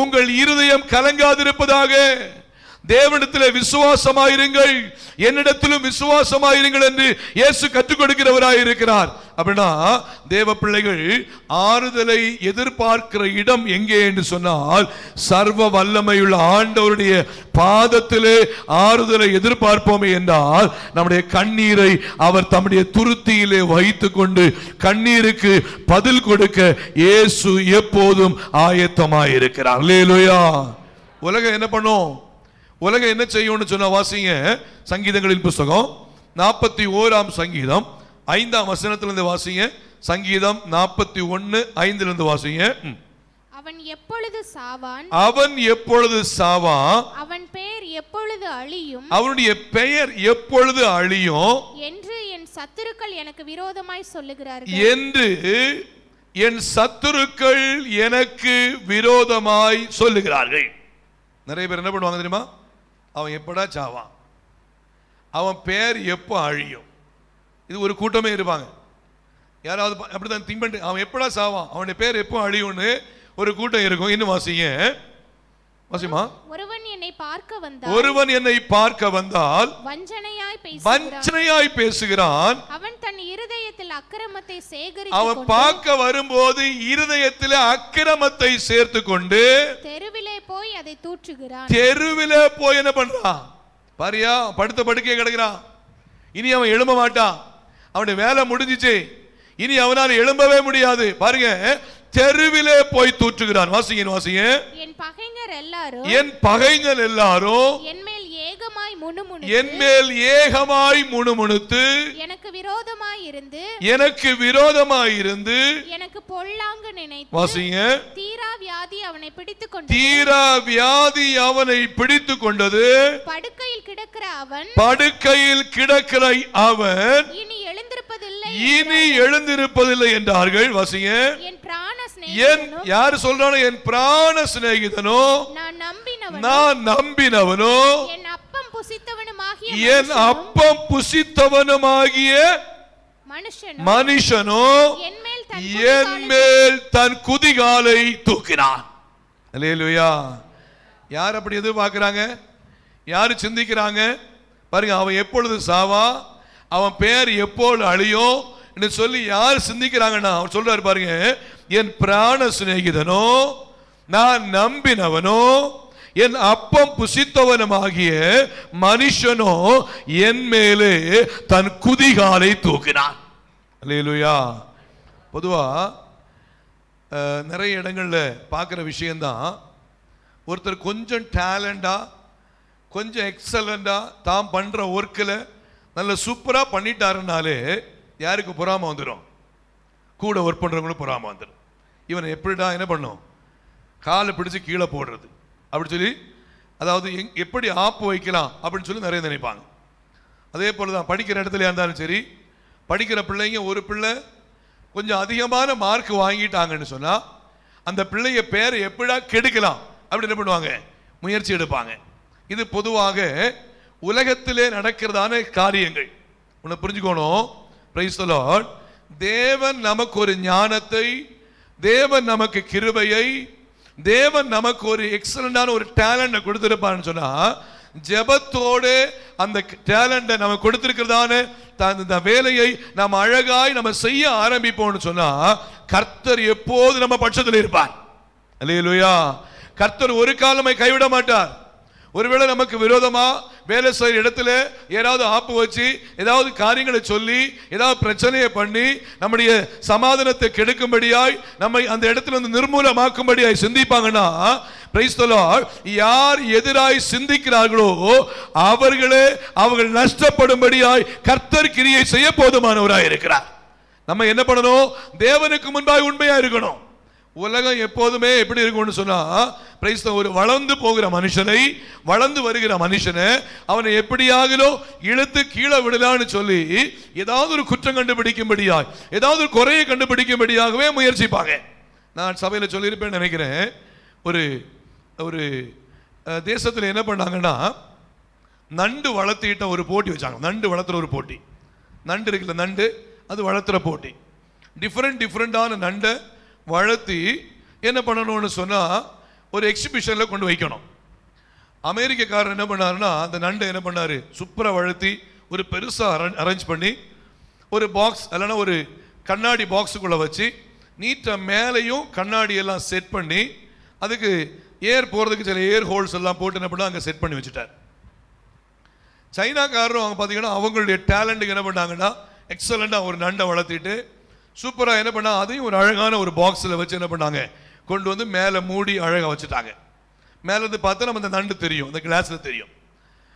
உங்கள் இருதயம் கலங்காதிருப்பதாக, தேவனிடத்திலே விசுவாசமாயிருங்கள், என்னிடத்திலும் விசுவாசமாயிருங்கள் என்று இயேசு கற்றுக் கொடுக்கிறவராய் இருக்கிறார். அப்படின்னா தேவ பிள்ளைகள் ஆறுதலை எதிர்பார்க்கிற இடம் எங்கே என்று சொன்னால் சர்வ வல்லமையுள்ள ஆண்டவருடைய பாதத்திலே ஆறுதலை எதிர்பார்ப்போமே என்றால் நம்முடைய கண்ணீரை அவர் தம்முடைய துருத்தியிலே வைத்துக் கொண்டு கண்ணீருக்கு பதில் கொடுக்க இயேசு எப்போதும் ஆயத்தமாயிருக்கிறார். அல்லேலூயா. உலகம் என்ன பண்ணும், உலகம் என்ன செய்யும்னு சொன்ன வாசிங்க சங்கீதங்களின் புஸ்தகம் 41ஆம் சங்கீதம் 5ஆம் வசனத்திலிருந்து வாசிங்க. சங்கீதம் 41:5 வாசிங்க. அவன் எப்பொழுது சாவான், அவன் எப்பொழுது சாவான், அவன் பெயர் எப்பொழுது அழியும், அவனுடைய பெயர் எப்பொழுது அழியும் என்று என் சத்துருக்கள் எனக்கு விரோதமாய் சொல்லுகிறார்கள், என்று என் சத்துருக்கள் எனக்கு விரோதமாய் சொல்லுகிறார்கள். நிறைய பேர் என்ன பண்ணுவாங்க தெரியுமா, அவன் எப்படா சாவான், அவன் பேர் எப்போ அழியும், இது ஒரு கூட்டமே இருப்பாங்க. யாராவது அப்படிதான் திங்க் பண்ணி அவன் எப்படா சாவான், அவனுடைய பேர் எப்போ அழியும்னு ஒரு கூட்டம் இருக்கும். இன்னும் வாசிங்க, வாசிமா. ஒருவன் என்னை பார்க்க வந்தால், ஒருவன் என்னை பார்க்க வந்தால் வஞ்சனையாய் பேசுகிறான், அவன் தன் இருதயத்தில் அக்கிரமத்தை சேகரித்து, அவன் பார்க்க வரும்போது இருதயத்தில் அக்கிரமத்தை சேர்த்து கொண்டு தெருவிலே போய் அதை தூற்றுகிறான். தெருவிலே போய் என்ன பண்றான் பாரியா, படுத்த படுக்கையை கிடக்கிறான், இனி அவன் எழும்ப மாட்டான், அவனுடைய வேலை முடிஞ்சிச்சு, இனி அவனால் எழும்பவே முடியாது. பாருங்க, தெருவிலே போய் தூற்றுகிறான். வாசிங்க வாசிங்க. என் பகைஞர் எல்லாரும் என் மேல் ஏகமாய் முணுமுணுத்து எனக்கு விரோதமாய் இருந்து எனக்கு பொல்லாங்கு நினைத்து வாசிங்க. தீரா வியாதி அவனை பிடித்துக் கொண்டது. படுக்கையில் கிடக்கிற அவன் இனி எழுந்திருப்பதில்லை என்றார்கள். வாசிங்க. யார் சொல்றானோ? என் பிராண சிநேகிதனோ, நான் நம்பினவனோ, என் அப்பம் புசித்தவனுமாகிய மனுஷனோ என் மேல் தன் குதிகாலை தூக்கினான். அல்லேலூயா. யார் அப்படி எதிர்பார்க்கிறாங்க? யாரு சிந்திக்கிறாங்க? பாருங்க, அவன் எப்பொழுது சாவா, அவன் பேர் எப்பொழுது அழியும் என்று சொல்லி யார் சிந்திக்கிறாங்கன்னா, அவர் சொல்றாரு பாருங்க, என் பிராண சிநேகிதனோ, நான் நம்பினவனோ, என் அப்பம் புசித்தவனுமாகிய மனுஷனோ என் மேலே தன் குதிகாலை தூக்கினான். அல்லேலூயா. பொதுவா நிறைய இடங்கள்ல பார்க்குற விஷயம்தான், ஒருத்தர் கொஞ்சம் டேலண்டா, கொஞ்சம் எக்ஸலண்டா தான் பண்ற ஒர்க்கில் நல்ல சூப்பரா பண்ணிட்டாருனாலே யாருக்கு பொறாம வந்துடும்? கூட ஒர்க் பண்றவங்களும் பொறாம வந்துடும். இவன் எப்படிடா என்ன பண்ணும்? காலை பிடிச்சு கீழே போடுறது அப்படி சொல்லி, அதாவது எப்படி ஆப்பு வைக்கலாம் அப்படின்னு சொல்லி நிறைய நினைப்பாங்க. அதே போலதான் படிக்கிற இடத்துல இருந்தாலும் சரி, படிக்கிற பிள்ளைங்க ஒரு பிள்ளை கொஞ்சம் அதிகமான மார்க் வாங்கிட்டாங்கன்னு சொன்னா அந்த பிள்ளைய பேரை எப்படா கெடுக்கலாம் அப்படி என்ன பண்ணுவாங்க? முயற்சி எடுப்பாங்க. இது பொதுவாக உலகத்திலே நடக்கிறதான காரியங்கள். உன்னை புரிஞ்சுக்கணும். Price the Lord. தேவன் நமக்கு ஒரு ஞானத்தை, தேவன் நமக்கு கிருபையை, தேவன் நமக்கு ஒரு எக்ஸலண்டான ஒரு டேலண்ட கொடுத்திருப்பான்னு சொன்னா, ஜெபத்தோடு அந்த டேலண்ட நம்ம கொடுத்திருக்கிறதான அந்த வேலையை நம்ம அழகாய் நம்ம செய்ய ஆரம்பிப்போம்னு சொன்னா, கர்த்தர் எப்போது நம்ம பட்சத்தில் இருப்பார். அல்லேலூயா. கர்த்தர் ஒரு காலமே கைவிட மாட்டார். ஒருவேளை நமக்கு விரோதமா வேலை செய்கிற இடத்துல ஏதாவது ஆப்பு வச்சு ஏதாவது காரியங்களை சொல்லி ஏதாவது பிரச்சனையை பண்ணி நம்முடைய சமாதானத்தை கெடுக்கும்படியாய் நம்மை அந்த இடத்துல வந்து நிர்மூலமாக்கும்படியாய் சிந்திப்பாங்கன்னா, பிரைஸ் தி லார்ட், யார் எதிராய் சிந்திக்கிறார்களோ அவர்கள் நஷ்டப்படும்படியாய் கர்த்தர் கிரியை செய்ய போதுமானவராய் இருக்கிறார். நம்ம என்ன பண்ணணும்? தேவனுக்கு முன்பாய் உண்மையா இருக்கணும். உலகம் எப்போதுமே எப்படி இருக்கும்னு சொன்னா, பிரைஸ் ஒரு வளர்ந்து போகிற மனுஷனை, வளர்ந்து வருகிற மனுஷனை அவனை எப்படியாகிலோ இழுத்து கீழே விடலான்னு சொல்லி ஏதாவது ஒரு குற்றம் கண்டுபிடிக்கும்படியாய், ஏதாவது ஒரு குறையை கண்டுபிடிக்கும்படியாகவே முயற்சிப்பாங்க. நான் சபையில் சொல்லியிருப்பேன்னு நினைக்கிறேன். ஒரு தேசத்தில் என்ன பண்ணாங்கன்னா, நண்டு வளர்த்திட்ட ஒரு போட்டி வச்சாங்க. நண்டு வளர்த்துற ஒரு போட்டி. நண்டு இருக்குல்ல, நண்டு அது வளர்த்துற போட்டி. டிஃப்ரெண்டான நண்டை வளர்த்தி என்ன பண்ணணும்னு சொன்னா ஒரு எக்ஸிபிஷன்ல கொண்டு வைக்கணும். அமெரிக்கக்காரர் என்ன பண்ணாருன்னா, அந்த நண்டை என்ன பண்ணாரு, சூப்பரா வளர்த்தி ஒரு பெருசா அரேஞ்ச் பண்ணி ஒரு பாக்ஸ் இல்லைன்னா ஒரு கண்ணாடி பாக்ஸுக்குள்ள வச்சு நீட்டா மேலையும் கண்ணாடி எல்லாம் செட் பண்ணி அதுக்கு ஏர் போறதுக்கு சில ஏர் ஹோல்ஸ் எல்லாம் போட்டு என்ன பண்ணா அங்க செட் பண்ணி வச்சுட்டார். சைனாக்காரரும் அவங்க பார்த்தீங்கன்னா அவங்களுடைய டேலண்ட்டுக்கு என்ன பண்ணாங்கன்னா, எக்ஸலண்டா ஒரு நண்டை வளர்த்திட்டு சூப்பரா என்ன பண்ணா அதையும் ஒரு அழகான ஒரு பாக்ஸில் வச்சு என்ன பண்ணாங்க, கொண்டு வந்து மேலே மூடி அழகாக வச்சுட்டாங்க. மேலே இருந்து பார்த்தா நம்ம அந்த நண்டு தெரியும், அந்த கிளாஸ்ல தெரியும்.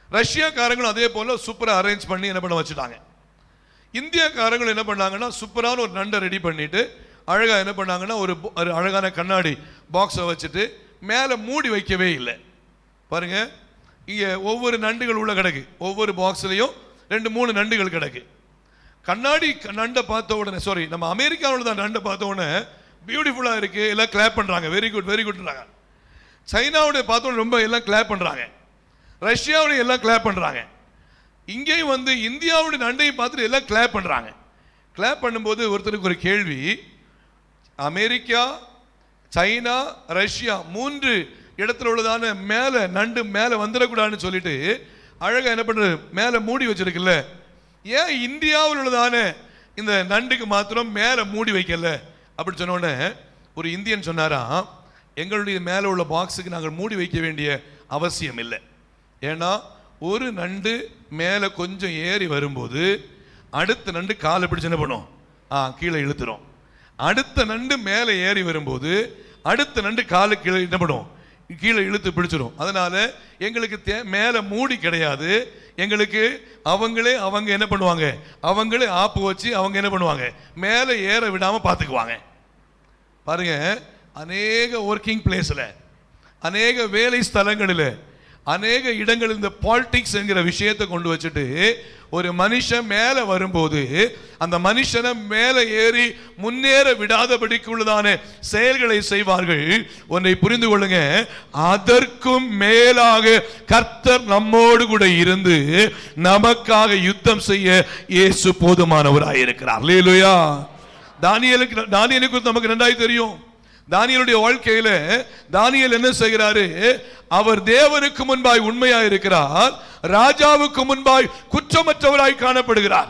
ரஷ்யாக்காரங்களும் அதே போல சூப்பரா அரேஞ்ச் பண்ணி என்ன பண்ண வச்சுட்டாங்க. இந்தியாக்காரங்களும் என்ன பண்ணாங்கன்னா, சூப்பரான ஒரு நண்டை ரெடி பண்ணிட்டு அழகா என்ன பண்ணாங்கன்னா ஒரு அழகான கண்ணாடி பாக்ஸை வச்சுட்டு மேலே மூடி வைக்கவே இல்லை. பாருங்க, இங்க ஒவ்வொரு நண்டுகள் உள்ள கிடக்கு. ஒவ்வொரு பாக்ஸ்லையும் 2-3 நண்டுகள் கிடக்கு. கண்ணாடி நண்டை பார்த்த உடனே, சாரி நம்ம அமெரிக்காவில் தான் நண்டை பார்த்த உடனே பியூட்டிஃபுல்லா இருக்கு, எல்லாம் கிளாப் பண்றாங்க, வெரி குட் வெரி குட்ன்றாங்க. சைனாவுடைய பார்த்த உடனே ரொம்ப எல்லாம் கிளாப் பண்றாங்க. ரஷ்யாவுடைய எல்லாம் கிளாப் பண்றாங்க. இங்கேயும் வந்து இந்தியாவுடைய நண்டையும் பார்த்துட்டு எல்லாம் கிளாப் பண்றாங்க. கிளாப் பண்ணும்போது ஒருத்தருக்கு ஒரு கேள்வி, அமெரிக்கா, சைனா, ரஷ்யா 3 இடத்துல உள்ளதான மேலே நண்டு மேலே வந்துடக்கூடாதுன்னு சொல்லிட்டு அழகா என்ன பண்றது, மேலே மூடி வச்சிருக்குல்ல, ஏன் இந்தியாவில் உள்ளதான இந்த நண்டுக்கு மாத்திரம் மேலே மூடி வைக்கல அப்படி சொன்ன உடனே ஒரு இந்தியன் சொன்னாரா, எங்களுடைய மேலே உள்ள பாக்ஸுக்கு நாங்கள் மூடி வைக்க வேண்டிய அவசியம் இல்லை. ஏன்னா ஒரு நண்டு மேலே கொஞ்சம் ஏறி வரும்போது அடுத்த நண்டு காலை பிடிச்சு என்ன பண்ணும், கீழே இழுத்துரும். அடுத்த நண்டு மேலே ஏறி வரும்போது அடுத்த நண்டு காலு கீழே என்ன பண்ணும், கீழே இழுத்து பிடிச்சிடும். அதனால எங்களுக்கு மேலே மூடி கிடையாது. எங்களுக்கு அவங்க என்ன பண்ணுவாங்க, அவங்களே ஆப்பு வச்சு அவங்க என்ன பண்ணுவாங்க, மேலே ஏற விடாம பார்த்துக்குவாங்க. பாருங்க, அநேக ஒர்க்கிங் பிளேஸ்ல, அநேக வேலை ஸ்தலங்களில், அநேக இடங்கள் இந்த பாலிடிக்ஸ் என்கிற விஷயத்தை கொண்டு வச்சுட்டு ஒரு மனுஷன் மேலே வரும்போது அந்த மனுஷனை மேலே ஏறி முன்னேற விடாதபடிக்கு உள்ளதான செயல்களை செய்வார்கள். ஒன்றை புரிந்து கொள்ளுங்க, அதற்கும் மேலாக கர்த்தர் நம்மோடு கூட இருந்து நமக்காக யுத்தம் செய்ய இயேசு போதுமானவராய் இருக்கிறார். அல்லேலூயா. தானியேலுக்கு நமக்கு நன்றாய் தெரியும். தானியேலுடைய வாழ்க்கையில தானியேல் என்ன செய்கிறாரு, அவர் தேவனுக்கு முன்பாய் உண்மையாய் இருக்கிறார், ராஜாவுக்கு முன்பாய் குற்றமற்றவராய் காணப்படுகிறார்.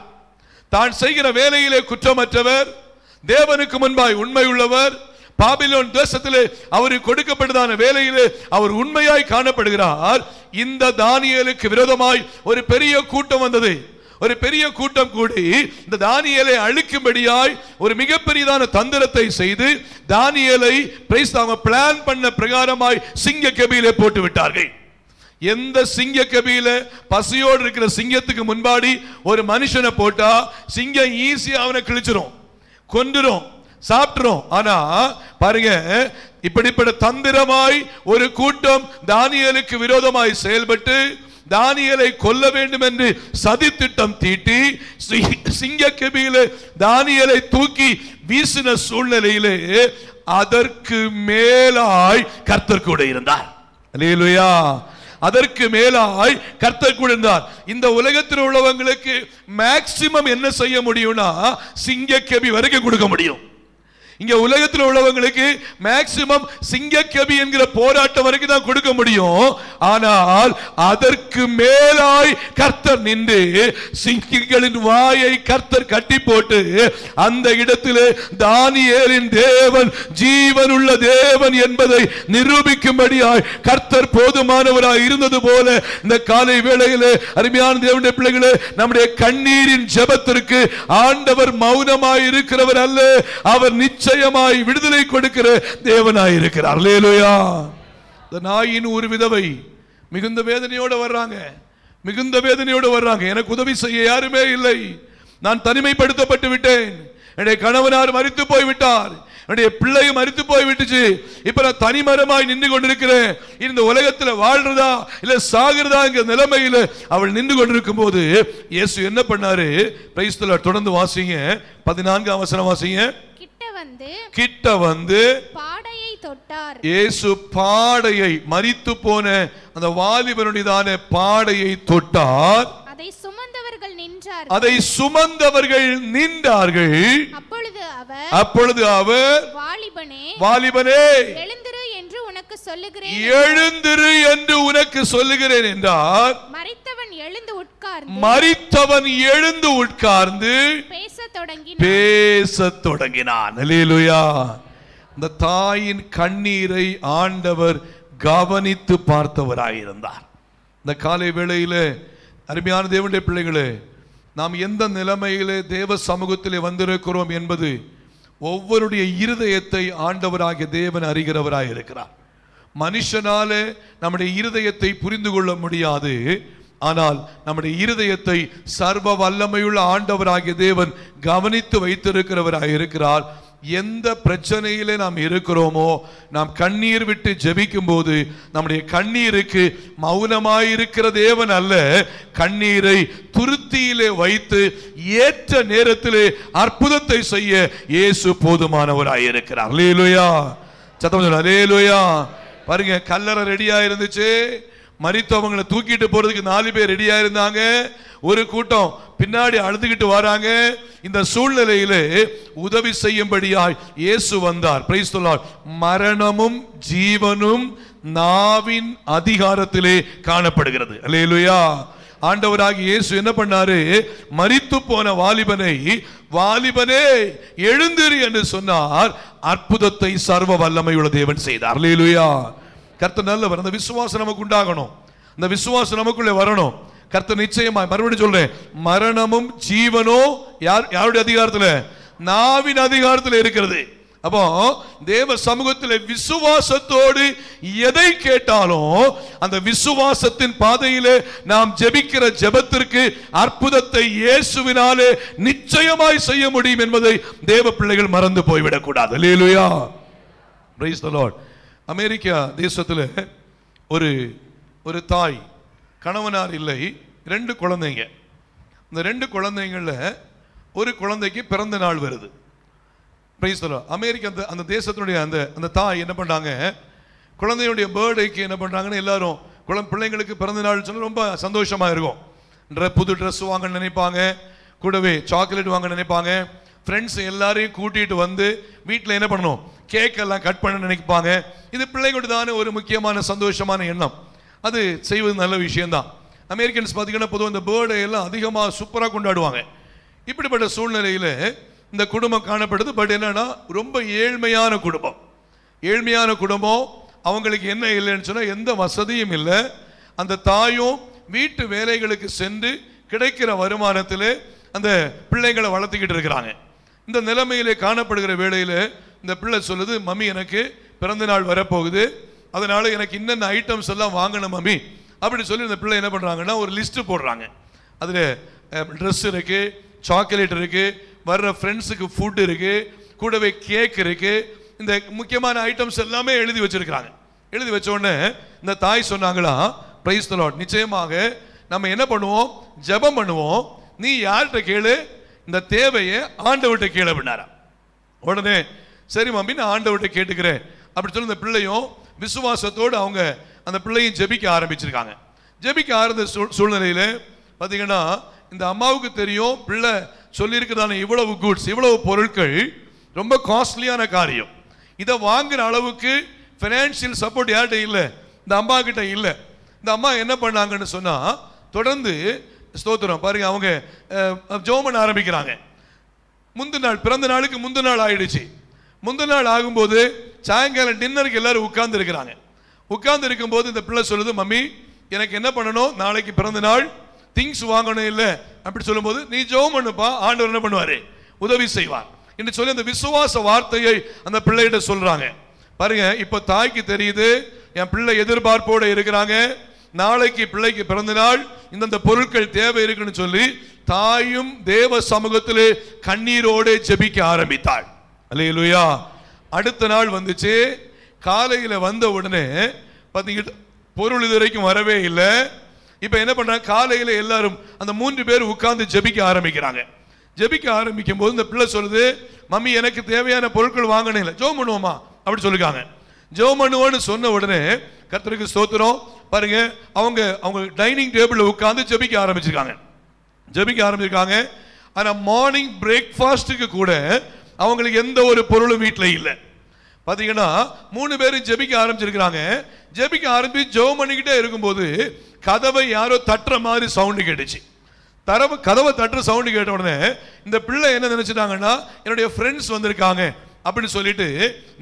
தான் செய்கிற வேலையிலே குற்றமற்றவர், தேவனுக்கு முன்பாய் உண்மை உள்ளவர். பாபிலோன் தேசத்திலே அவருக்கு கொடுக்கப்பட்டதான வேலையிலே அவர் உண்மையாய் காணப்படுகிறார். இந்த தானியேலுக்கு விரோதமாய் ஒரு பெரிய கூட்டம் வந்தது. ஒரு பெரிய கூட்டம் கூடி இந்த தானியேலை அழிக்கும்படியாய் ஒரு மிகப்பெரியதான தந்திரத்தை செய்து தானியேலை பிளான் பண்ண பிரகாரமாய் சிங்க கெபியிலே போட்டு விட்டார்கள். எந்த சிங்க கெபியில பசியோடு இருக்கிற சிங்கத்துக்கு முன்பாடி ஒரு மனுஷனை போட்டா சிங்கம் ஈஸியா அவனை கிழிச்சிரும், கொன்றுரும், சாப்பிட்டுரும். ஆனா பாருங்க, இப்படிப்பட்ட தந்திரமாய் ஒரு கூட்டம் தானியேலுக்கு விரோதமாய் செயல்பட்டு தானியேலை கொல்ல வேண்டும் என்று சதி திட்டம் தீட்டி சிங்க கெபியிலே தானியேலை தூக்கி வீசின சூழ்நிலையிலே அதற்கு மேலாய் கர்த்தர் கூட இருந்தார். அல்லேலூயா. அதற்கு மேலாய் கர்த்தர் கூட இருந்தார். இந்த உலகத்தில் உள்ளவங்களுக்கு மேக்சிமம் என்ன செய்ய முடியும்னா சிங்க கெபி வரைக்கும் கொடுக்க முடியும். இங்க உலகத்தில் உள்ளவங்களுக்கு மேக்சிமம் சிங்கக்கெபி என்கிற போராட்டம் வரைக்கும் தான் கொடுக்க முடியும். ஆனால் அதற்கு மேலாய் கர்த்தர் நின்று சிங்கங்களின் வாயை கர்த்தர் கட்டி போட்டு அந்த இடத்திலே தானியேலின் தேவன் ஜீவனுள்ள தேவன் என்பதை நிரூபிக்கும்படியாய் கர்த்தர் போதுமானவராய் இருந்தது போல இந்த காலை வேளையிலே அருமையான தேவனுடைய பிள்ளைகளே, நம்முடைய கண்ணீரின் ஜெபத்திற்கு ஆண்டவர் மௌனமாய் இருக்கிறவர் அல்ல, அவர் நிச்சயமாய் விடுதலை கொடுக்கிற தேவனாய் இருக்கிறார். அல்லேலூயா. இந்த நாயின் ஒரு விதவை மிகுந்த வேதனையோடு வர்றாங்க, மிகுந்த வேதனையோடு வர்றாங்க. எனக்கு உதவி செய்ய யாருமே இல்லை, நான் தனிமைப்படுத்தப்பட்டு விட்டேன், என்னுடைய கணவனார் மரித்து போய் விட்டார், என்னுடைய பிள்ளையும் மரித்து போய் விட்டுச்சு, இப்ப நான் தனிமரமாய் நின்று கொண்டிருக்கிறேன், இந்த உலகத்தில் வாழ்றதா இல்ல சாகிறதா என்கிற நிலைமையில அவள் நின்று கொண்டிருக்கும் போது இயேசு என்ன பண்ணாரு? Price the Lord. தொடர்ந்து வாசிங்க, 14ஆம் வசனம் வாசிங்க. கிட்ட வந்து பாடையை தொட்டார். இயேசு பாடையை, மரித்து போன அந்த வாலிபனுடையதான பாடையை தொட்டார். அதை சுமந்தவர்கள் நின்றார்கள். அதை சுமந்தவர்கள் நின்றார்கள். அப்பொழுது அவர் வாலிபனே எழுந்திரு என்று உனக்கு சொல்லுகிறேன், எழுந்திரு என்று உனக்கு சொல்லுகிறேன் என்றார். மரித்தவன் எழுந்து உட்கார்ந்து பேசத் தொடங்கினான். அல்லேலூயா. இந்த தாயின் கண்ணீரை ஆண்டவர் கவனித்து பார்த்தவராயிருந்தார். இந்த காலை வேளையிலே அருமையான தேவனுடைய பிள்ளைகளே, நாம் எந்த நிலைமையிலே தேவ சமூகத்திலே வந்திருக்கிறோம் என்பது ஒவ்வொருடைய இருதயத்தை ஆண்டவராகிய தேவன் அறிகிறவராய் இருக்கிறார். மனுஷனாலே நம்முடைய இருதயத்தை புரிந்து கொள்ள முடியாது. ஆனால் நம்முடைய இருதயத்தை சர்வ வல்லமையுள்ள ஆண்டவராகிய தேவன் கவனித்து வைத்திருக்கிறவராய் இருக்கிறார். எந்த பிரச்சனையிலே நாம் இருக்கிறோமோ, நாம் கண்ணீர் விட்டு ஜெபிக்கும் போது நம்முடைய கண்ணீருக்கு மௌனமாயிருக்கிற தேவன் அல்ல, கண்ணீரை துருத்தியிலே வைத்து ஏற்ற நேரத்திலே அற்புதத்தை செய்ய இயேசு போதுமானவராயிருக்கிறார். அல்லேலூயா. சத்தம் சொல்லுங்க, அல்லேலூயா. பாருங்க, கல்லறை ரெடியா இருந்துச்சு, மரித்தவங்களை தூக்கிட்டு போறதுக்கு 4 பேர் ரெடியா இருந்தாங்க, ஒரு கூட்டம் பின்னாடி அழுதுகிட்டு வராங்க. இந்த சூழ்நிலையிலே உதவி செய்யும்படியாய் இயேசு வந்தார். Price the Lord. மரணமும் ஜீவனும் நாவின் அதிகாரத்திலே காணப்படுகிறது. அல்லேலூயா. ஆண்டவராகிய இயேசு என்ன பண்ணாரு? மரித்து போன வாலிபனே எழுந்திரு என்று சொன்னார். அற்புதத்தை சர்வ வல்லமையுள்ள தேவன் செய்தார். அல்லேலூயா. கர்த்தர் நல்லவர். அந்த விசுவாசம் நமக்கு உண்டாகணும், அந்த விசுவாசம் நமக்குள்ளே வரணும். கர்த்தர் நிச்சயமாய், மறுபடியும் சொல்றேன், மரணமும் ஜீவனோ யாருடைய அதிகாரத்தில்? நாவின் அதிகாரத்தில் இருக்கிறது. அப்போ தேவ சமூகத்தில் விசுவாசத்தோடு எதை கேட்டாலும் அந்த விசுவாசத்தின் பாதையிலே நாம் ஜெபிக்கிற ஜெபத்திற்கு அற்புதத்தை இயேசுவினாலே நிச்சயமாய் செய்ய முடியும் என்பதை தேவ பிள்ளைகள் மறந்து போய்விடக் கூடாது. Hallelujah, praise the Lord. America தேசத்தில் ஒரு தாய், கணவனார் இல்லை, 2 குழந்தைங்க. இந்த 2 குழந்தைங்கள ஒரு குழந்தைக்கு பிறந்த நாள் வருது. Price the Lord. அமெரிக்கா அந்த தேசத்தினுடைய அந்த தாய் என்ன பண்றாங்க, குழந்தையுடைய பர்த்டேக்கு என்ன பண்றாங்கன்னு எல்லாரும் பிள்ளைங்களுக்கு பிறந்த நாள் சொன்னா ரொம்ப சந்தோஷமா இருக்கும். புது ட்ரெஸ் வாங்க நினைப்பாங்க, கூடவே சாக்லேட் வாங்க நினைப்பாங்க, ஃப்ரெண்ட்ஸ் எல்லாரையும் கூட்டிட்டு வந்து வீட்டில் என்ன பண்ணணும், கேக் எல்லாம் கட் பண்ண நினைப்பாங்க. இது பிள்ளைகளுக்கு தானே ஒரு முக்கியமான சந்தோஷமான எண்ணம். அது செய்வது நல்ல விஷயம்தான். அமெரிக்கன்ஸ் பார்த்தீங்கன்னா பொதுவாக இந்த பர்த்டே எல்லாம் அதிகமாக சூப்பராக கொண்டாடுவாங்க. இப்படிப்பட்ட சூழ்நிலையில் இந்த குடும்பம் காணப்படுது. பட் என்னன்னா ரொம்ப ஏழ்மையான குடும்பம். அவங்களுக்கு என்ன இல்லைன்னு சொன்னால் எந்த வசதியும் இல்லை. அந்த தாயும் வீட்டு வேலைகளுக்கு சென்று கிடைக்கிற வருமானத்தில் அந்த பிள்ளைங்களை வளர்த்துக்கிட்டு இருக்கிறாங்க. இந்த நிலைமையிலே காணப்படுகிற வேளையில் இந்த பிள்ளை சொல்லுது, மம்மி எனக்கு பிறந்த நாள் வரப்போகுது, அதனால எனக்கு இன்னென்ன ஐட்டம்ஸ் எல்லாம் வாங்கணும் மம்மி அப்படி சொல்லி இந்த பிள்ளை என்ன பண்ணுறாங்கன்னா ஒரு லிஸ்ட்டு போடுறாங்க. அதில் ட்ரெஸ் இருக்குது, சாக்லேட் இருக்குது, வர்ற ஃப்ரெண்ட்ஸுக்கு ஃபுட் இருக்குது, கூடவே கேக் இருக்குது. இந்த முக்கியமான ஐட்டம்ஸ் எல்லாமே எழுதி வச்சிருக்கிறாங்க. எழுதி வச்ச உடனே இந்த தாய் சொன்னாங்களா, பிரைஸ் தி லார்ட், நிச்சயமாக நம்ம என்ன பண்ணுவோம், ஜெபம் பண்ணுவோம், நீ யார்கிட்ட கேளு, இந்த தேவையை ஆண்டவர்கிட்ட கேளு அப்படின்னாரா. உடனே சரி மம்மி நான் ஆண்டவர்கிட்ட கேட்டுக்கிறேன் அப்படி சொல்லி இந்த பிள்ளையும் விசுவாசத்தோடு அவங்க அந்த பிள்ளையும் ஜெபிக்க ஆரம்பிச்சிருக்காங்க. ஜெபிக்க ஆரம்பித்த சூழ்நிலையில் பார்த்தீங்கன்னா இந்த அம்மாவுக்கு தெரியும் பிள்ளை சொல்லியிருக்கிறதான இவ்வளவு குட்ஸ், இவ்வளவு பொருட்கள் ரொம்ப காஸ்ட்லியான காரியம். இதை வாங்குற அளவுக்கு ஃபைனான்சியல் சப்போர்ட் யார்கிட்ட இல்லை, இந்த அம்மா கிட்ட இல்லை. இந்த அம்மா என்ன பண்ணாங்கன்னு சொன்னா தொடர்ந்து ஸ்தோத்திரம் பாருங்க, அவங்க ஜெபம் பண்ண ஆரம்பிக்கிறாங்க. முந்தின நாள், பிறந்த நாளுக்கு முந்தின நாள் ஆயிடுச்சு. முந்தின நாள் ஆகும்போது சாயங்காலம் டின்னருக்கு எல்லாரும் உட்கார்ந்து இருக்கிறாங்க. உட்கார்ந்து இருக்கும்போது இந்த பிள்ளை சொல்லுது, மம்மி எனக்கு என்ன பண்ணணும், நாளைக்கு பிறந்த நாள், திங்ஸ் வாங்கணும் இல்லை அப்படி சொல்லும்போது நீ ஜெபம் பண்ணுப்பா, ஆண்டவர் என்ன பண்ணுவாரு, உதவி செய்வார் என்று சொல்லி அந்த விசுவாச வார்த்தையை அந்த பிள்ளைகிட்ட சொல்றாங்க. பாருங்க, இப்ப தாய்க்கு தெரியுது என் பிள்ளை எதிர்பார்ப்போட இருக்கிறாங்க, நாளைக்கு பிள்ளைக்கு பிறந்த நாள், இந்த பொருட்கள் தேவை இருக்குன்னு சொல்லி தாயும் தேவ சமூகத்திலே கண்ணீரோடு ஜெபிக்க ஆரம்பித்தாள். அல்லேலூயா. அடுத்த நாள் வந்துச்சு. காலையில வந்த உடனே பார்த்தீங்கன்னா பொருள் இது வரைக்கும் வரவே இல்லை. இப்ப என்ன பண்றாங்க, காலையில எல்லாரும் அந்த 3 பேர் உட்கார்ந்து ஜெபிக்க ஆரம்பிக்கிறாங்க. ஜெபிக்க ஆரம்பிக்கும் போது இந்த பிள்ளை சொல்லுது, மம்மி எனக்கு தேவையான பொருட்கள் வாங்கணும் இல்லை, ஜெபம் பண்ணுவோமா அப்படி சொல்லிருக்காங்க. ஜெபம் பண்ணுவோன்னு சொன்ன உடனே கர்த்தருக்கு ஸ்தோத்திரம் பாருங்க, அவங்க டைனிங் டேபிள்ல உட்கார்ந்து ஜெபிக்க ஆரம்பிச்சிருக்காங்க. ஆனா மார்னிங் பிரேக்ஃபாஸ்டுக்கு கூட அவங்களுக்கு எந்த ஒரு பொருளும் வீட்டில் இல்லை. பார்த்தீங்கன்னா 3 பேரும் ஜெபிக்க ஆரம்பிச்சிருக்கிறாங்க. ஜெபிக்க ஆரம்பிச்சு ஜெபம் பண்ணிக்கிட்டே இருக்கும்போது கதவை யாரோ தட்டுற மாதிரி சவுண்டு கேட்டுச்சு. கதவை தட்டுற சவுண்டு கேட்ட உடனே இந்த பிள்ளை என்ன நினைச்சிட்டாங்கன்னா என்னுடைய ஃப்ரெண்ட்ஸ் வந்திருக்காங்க அப்படின்னு சொல்லிட்டு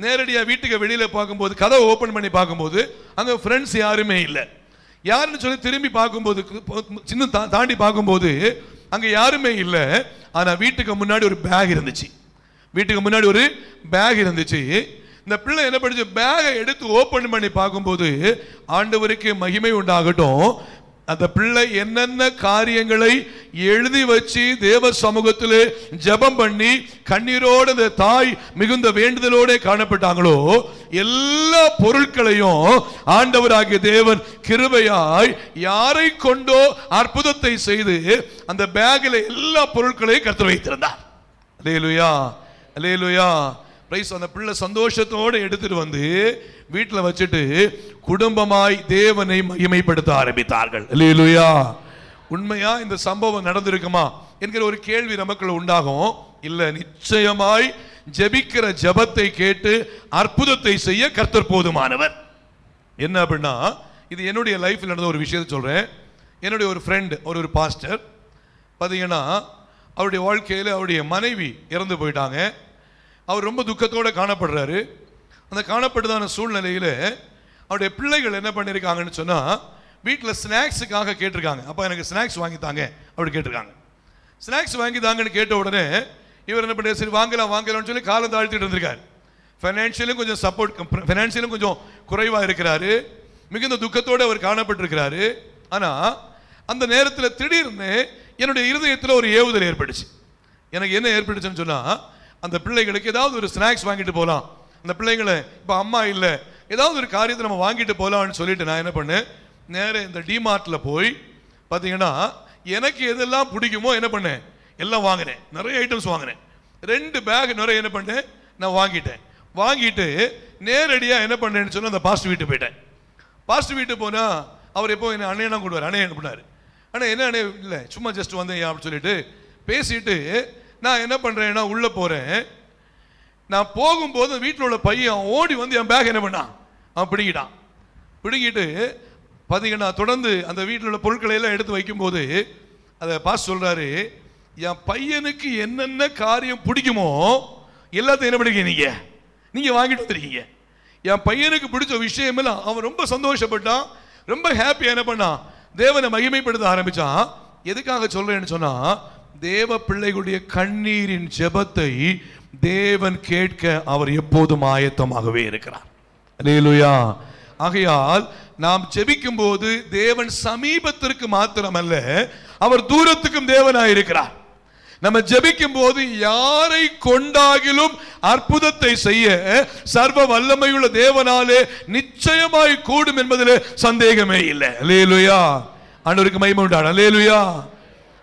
நேரடியாக வீட்டுக்கு வெளியில பார்க்கும்போது, கதவை ஓப்பன் பண்ணி பார்க்கும்போது அங்கே ஃப்ரெண்ட்ஸ் யாருமே இல்லை. யாருன்னு சொல்லி திரும்பி பார்க்கும்போது, சின்ன தாண்டி பார்க்கும்போது அங்கே யாருமே இல்லை. ஆனால் வீட்டுக்கு முன்னாடி ஒரு பேக் இருந்துச்சு. இந்த பிள்ளை என்ன பண்ணுச்சு, பேகை எடுத்து ஓபன் பண்ணி பார்க்கும்போது ஆண்டவருக்கு மகிமை உண்டாகட்டும், அந்த பிள்ளை என்னென்ன காரியங்களை எழுதி வச்சு தேவ சமூகத்திலே ஜெபம் பண்ணி கண்ணீரோடு அந்த தாய் மிகுந்த வேண்டுதலோடு காணப்பட்டாங்களோ எல்லா பொருட்களையும் ஆண்டவராகிய தேவன் கிருபையாய் யாரை கொண்டோ அற்புதத்தை செய்து அந்த பேக்கில் எல்லா பொருட்களையும் கர்த்தர் வைத்திருந்தார். அல்லேலூயா, அல்லேலூயா. பிரைஸ். அந்த பிள்ளை சந்தோஷத்தோடு எடுத்துட்டு வந்து வீட்டில் வச்சுட்டு குடும்பமாய் தேவனை மகிமைப்படுத்த ஆரம்பித்தார்கள். அல்லேலூயா. உண்மையா இந்த சம்பவம் நடந்திருக்குமா என்கிற ஒரு கேள்வி நமக்குள்ள உண்டாகும். இல்ல, நிச்சயமாய் ஜெபிக்கிற ஜெபத்தை கேட்டு அற்புதத்தை செய்ய கர்த்தர் போதுமானவர். என்ன அப்படின்னா, இது என்னுடைய லைஃப்ல நடந்த ஒரு விஷயத்தை சொல்றேன். என்னுடைய ஒரு ஃப்ரெண்ட், ஒரு பாஸ்டர் பார்த்தீங்கன்னா அவருடைய வாழ்க்கையில் அவருடைய மனைவி இறந்து போயிட்டாங்க. அவர் ரொம்ப துக்கத்தோடு காணப்படுறாரு. அந்த காணப்படுதான சூழ்நிலையில் அவருடைய பிள்ளைகள் என்ன பண்ணியிருக்காங்கன்னு சொன்னால் வீட்டில் ஸ்நாக்ஸுக்காக கேட்டிருக்காங்க. அப்போ எனக்கு ஸ்நாக்ஸ் வாங்கித்தாங்க அப்படி கேட்டிருக்காங்க. ஸ்நாக்ஸ் வாங்கித்தாங்கன்னு கேட்ட உடனே இவர் என்ன பண்ணாரு, சரி வாங்கலாம்னு சொல்லி காலம் தாழ்த்திட்டு இருந்திருக்காரு. ஃபைனான்சியலும் கொஞ்சம் ஃபைனான்சியலும் கொஞ்சம் குறைவா இருக்கிறாரு. மிகுந்த துக்கத்தோடு அவர் காணப்பட்டிருக்கிறாரு. ஆனா அந்த நேரத்தில் திடீர்னு என்னுடைய இருதயத்தில் ஒரு ஏவுதல் ஏற்பட்டுச்சு. எனக்கு என்ன ஏற்பட்டுச்சுன்னு சொன்னா, அந்த பிள்ளைகளுக்கு ஏதாவது ஒரு ஸ்நாக்ஸ் வாங்கிட்டு போகலாம், அந்த பிள்ளைங்களை இப்போ அம்மா இல்லை, ஏதாவது ஒரு காரியத்தை நம்ம வாங்கிட்டு போகலாம்னு சொல்லிட்டு நான் என்ன பண்ணேன், நேரே இந்த டிமார்ட்டில் போய் பார்த்தீங்கன்னா எனக்கு எதெல்லாம் பிடிக்குமோ என்ன பண்ணேன், எல்லாம் வாங்கினேன். நிறைய ஐட்டம்ஸ் வாங்கினேன். 2 பேக் நிறைய என்ன பண்ணேன், நான் வாங்கிட்டு நேரடியாக என்ன பண்ணேன்னு சொன்னால் அந்த பாஸ்ட் வீட்டு போயிட்டேன். பாஸ்ட் வீட்டு போனால் அவர் எப்போ என்ன அண்ணனா கூடுவார். அண்ணன் என்ன பண்ணார், ஆனால் என்ன அண்ணே இல்லை சும்மா ஜஸ்ட் வந்தேன் அப்படின்னு சொல்லிட்டு பேசிட்டு நான் என்ன பண்ணுறேன்னா உள்ளே போகிறேன். நான் போகும்போது வீட்டில் உள்ள பையன் ஓடி வந்து என் பேக் என்ன பண்ணான், அவன் பிடுங்கிட்டு பார்த்தீங்கன்னா தொடர்ந்து அந்த வீட்டில் உள்ள பொருட்களை எல்லாம் எடுத்து வைக்கும்போது அதை பாஸ் சொல்கிறாரு, என் பையனுக்கு என்னென்ன காரியம் பிடிக்குமோ எல்லாத்தையும் என்ன பண்ணிருக்கீங்க, நீங்கள் வாங்கிட்டு வந்துருக்கீங்க. என் பையனுக்கு பிடிச்ச விஷயமெல்லாம் அவன் ரொம்ப சந்தோஷப்பட்டான், ரொம்ப ஹாப்பியாக என்ன பண்ணான், தேவனை மகிமைப்படுத்த ஆரம்பிச்சான். எதுக்காக சொல்றேன்னு சொன்னா, தேவ பிள்ளைகளுடைய கண்ணீரின் ஜெபத்தை தேவன் கேட்க அவர் எப்போதும் ஆயத்தமாகவே இருக்கிறார். அல்லேலூயா. ஆகையால் நாம் ஜெபிக்கும் போது தேவன் சமீபத்திற்கு மாத்திரமல்ல, அவர் தூரத்துக்கும் தேவனாயிருக்கிறார். நம்ம ஜெபிக்கும் போது யாரை கொண்டாகிலும் அற்புதத்தை செய்ய சர்வ வல்லமையுள்ள தேவனாலே நிச்சயமாய் கூடும் என்பதில் சந்தேகமே இல்லை. அல்லேலூயா. ஆண்டவருக்கு மகிமை உண்டாகட்டும். அல்லேலூயா.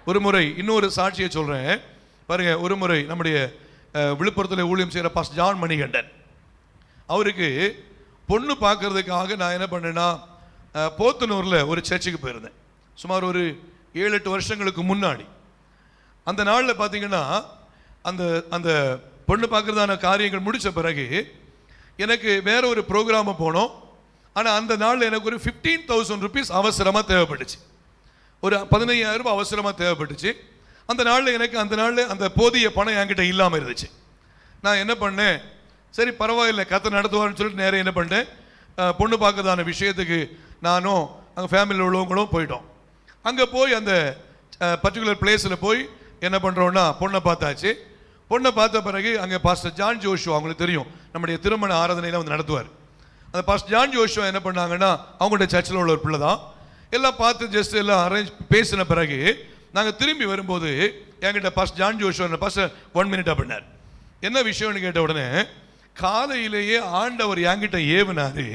ஒரு முறை இன்னொரு சாட்சியை சொல்றேன் பாருங்க. ஒரு முறை நம்முடைய விழுப்புரத்தில் ஊழியம் செய்கிற பாஸ்டர் ஜான் மணிகண்டன், அவருக்கு பொண்ணு பார்க்கறதுக்காக நான் என்ன பண்ணேன்னா போத்தனூரில் ஒரு சர்ச்சுக்கு போயிருந்தேன். சுமார் ஒரு 7-8 வருஷங்களுக்கு முன்னாடி. அந்த நாளில் பார்த்தீங்கன்னா அந்த அந்த பொண்ணு பார்க்குறதான காரியங்கள் முடித்த பிறகு எனக்கு வேற ஒரு ப்ரோக்ராமை போனோம். ஆனால் அந்த நாளில் எனக்கு ஒரு 15,000 rupees அவசரமாக தேவைப்பட்டுச்சு. ஒரு 15,000 ரூபாய் அவசரமாக தேவைப்பட்டுச்சு. அந்த நாளில் எனக்கு அந்த போதிய பணம் என்கிட்ட இல்லாமல் இருந்துச்சு. நான் என்ன பண்ணேன், சரி பரவாயில்லை கர்த்தர் நடத்துவார்னு சொல்லிட்டு நேரம் என்ன பண்ணேன், பொண்ணு பார்க்கறதான விஷயத்துக்கு நானும் அங்கே ஃபேமிலியில் உள்ளவங்களும் போயிட்டோம். அங்கே போய் அந்த பர்டிகுலர் பிளேஸில் போய் என்ன பண்ணுறோன்னா பொண்ணை பார்த்தாச்சு. பொண்ணை பார்த்த பிறகு அங்கே பாஸ்டர் ஜான் ஜோஷுவா, அவங்களுக்கு தெரியும், நம்முடைய திருமண ஆராதனையில் வந்து நடத்துவார். அந்த பாஸ்டர் ஜான் ஜோஷுவா என்ன பண்ணாங்கன்னா, அவங்களுடைய சர்ச்சில் உள்ள ஒரு பிள்ளை தான், எல்லாம் பார்த்து ஜஸ்ட் எல்லாம் அரேஞ்ச் பேசின பிறகு நாங்கள் திரும்பி வரும்போது என்கிட்ட pastor John Joshua pastor 1 minute அப்படின்னார். என்ன விஷயம்னு கேட்ட உடனே, காலையிலேயே ஆண்டவர் என்கிட்ட ஏவினாரு,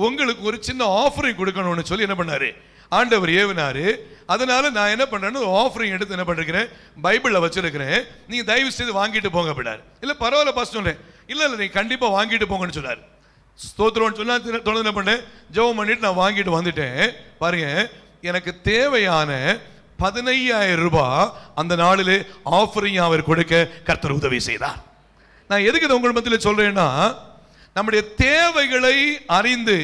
உங்களுக்கு ஒரு சின்ன ஆஃபரிங் கொடுக்கணும்னு சொல்லி என்ன பண்ணாரு, ஆண்டவர் ஏவினாரு. அதனால நான் என்ன பண்றேன்னு ஆஃபரிங் எடுத்து என்ன பண்ணிருக்கிறேன், பைபிளில் வச்சிருக்கிறேன், நீங்க தயவு செய்து வாங்கிட்டு போங்க அப்படின்னாரு. இல்லை பரவாயில்ல பாஸ்டர் சொன்னேன். இல்லை நீங்க கண்டிப்பா வாங்கிட்டு போங்கன்னு சொன்னார். ஸ்தோத்திரம்னு சொன்னா தொடர்ந்து என்ன பண்ணேன், ஜெபம் பண்ணிட்டு நான் வாங்கிட்டு வந்துட்டேன். பாருங்க, எனக்கு தேவையான 15,000 ரூபாய் அந்த நாளிலே ஆஃபரிங் அவர் கொடுக்க கர்த்தர் உதவி செய்தார். நான் எதுக்கு இதை உங்கள் மத்தியில் சொல்றேன்னா, நம்முடைய தேவைகளை அறிந்து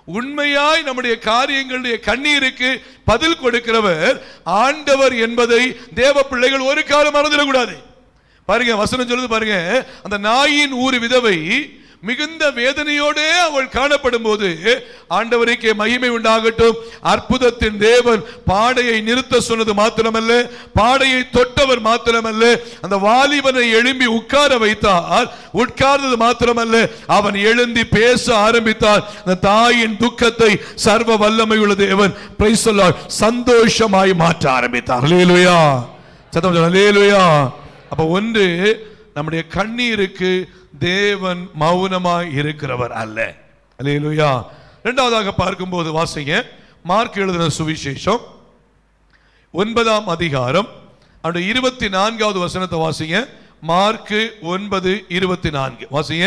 உண்மையாய் நம்முடைய காரியங்களுடைய கண்ணீருக்கு பதில் கொடுக்கிறவர் ஆண்டவர் என்பதை தேவ பிள்ளைகள் ஒரு காலம் மறந்துடக்கூடாது. பாருங்க, வசனம் சொல்லுது பாருங்க, அந்த நாயின் ஊர் விதவை மிகுந்த வேதனையோடே அவள் காணப்படும் போது ஆண்டவருக்கே மகிமை உண்டாகட்டும், அற்புதத்தின் தேவன் பாடையை நிறுத்த சொன்னது மாத்திரமல்ல, பாடையை தொட்டவர் மாத்திரமல்ல, அந்த வாலிபனை எழும்பி உட்கார வைத்தார். உட்கார்ந்தது மாத்திரமல்ல, அவன் எழுந்தி பேச ஆரம்பித்தார். அந்த தாயின் துக்கத்தை சர்வ வல்லமையுள்ள தேவன் பிரைஸ் தி லார்ட் சந்தோஷமாய் மாற்ற ஆரம்பித்தார். அல்லேலூயா. சத்தம் சொல்லுங்க அல்லேலூயா. அப்ப ஒன்று, நம்முடைய கண்ணீருக்கு தேவன் மௌனமாய் இருக்கிறவர் அல்ல. அல்லேலூயா. இரண்டாவதாக பார்க்கும்போது வாசிங்க, மார்க் எழுதின சுவிசேஷம் 9ஆம் அதிகாரம் 24வது வசனத்தை வாசிங்க. மார்க் 9:24 வாசிங்க.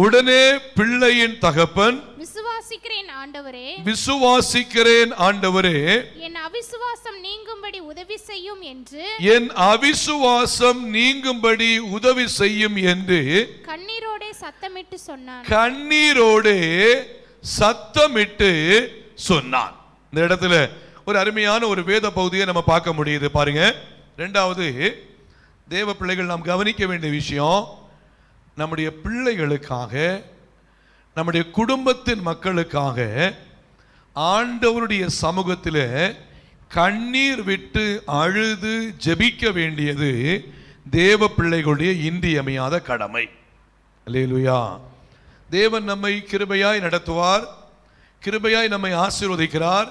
உடனே பிள்ளையின் தகப்பன் விசுவாசிக்கிறேன் ஆண்டவரே, என் அவிசுவாசம் நீங்கும்படி உதவி செய்யும் என்று கண்ணீரோடே சத்தமிட்டு சொன்னான். இந்த இடத்துல ஒரு அருமையான ஒரு வேத பகுதியை நம்ம பார்க்க முடியுது. பாருங்க, இரண்டாவது தேவ பிள்ளைகள் நாம் கவனிக்க வேண்டிய விஷயம், நம்முடைய பிள்ளைகளுக்காக, நம்முடைய குடும்பத்தின் மக்களுக்காக ஆண்டவருடைய சமூகத்தில் கண்ணீர் விட்டு அழுது ஜெபிக்க வேண்டியது தேவ பிள்ளைகளுடைய இன்றியமையாத கடமை. அல்லேலூயா. தேவன் நம்மை கிருபையாய் நடத்துவார், கிருபையாய் நம்மை ஆசீர்வதிக்கிறார்,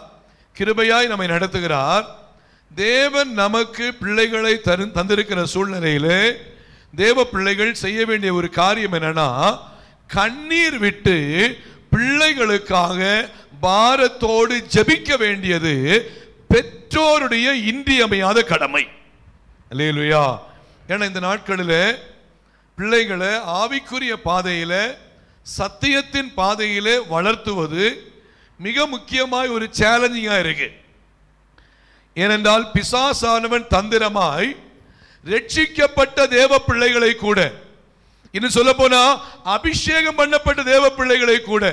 கிருபையாய் நம்மை நடத்துகிறார். தேவன் நமக்கு பிள்ளைகளை தந்திருக்கிற சூழ்நிலையிலே தேவ பிள்ளைகள் செய்ய வேண்டிய ஒரு காரியம் என்னன்னா, கண்ணீர் விட்டு பிள்ளைகளுக்காக பாரத்தோடு ஜெபிக்க வேண்டியது பெற்றோருடைய இன்றியமையாத கடமை. அல்லேலூயா. ஏன்னா இந்த நாட்களில் பிள்ளைகளை ஆவிக்குரிய பாதையில சத்தியத்தின் பாதையிலே வளர்த்துவது மிக முக்கியமாய் ஒரு சேலஞ்சிங்கா இருக்கு. ஏனென்றால் பிசாசானவன் தந்திரமாய் ரட்சிக்கப்பட்ட தேவ பிள்ளைகளை கூட, இன்னும் சொல்ல போனா அபிஷேகம் பண்ணப்பட்ட தேவ பிள்ளைகளை கூட,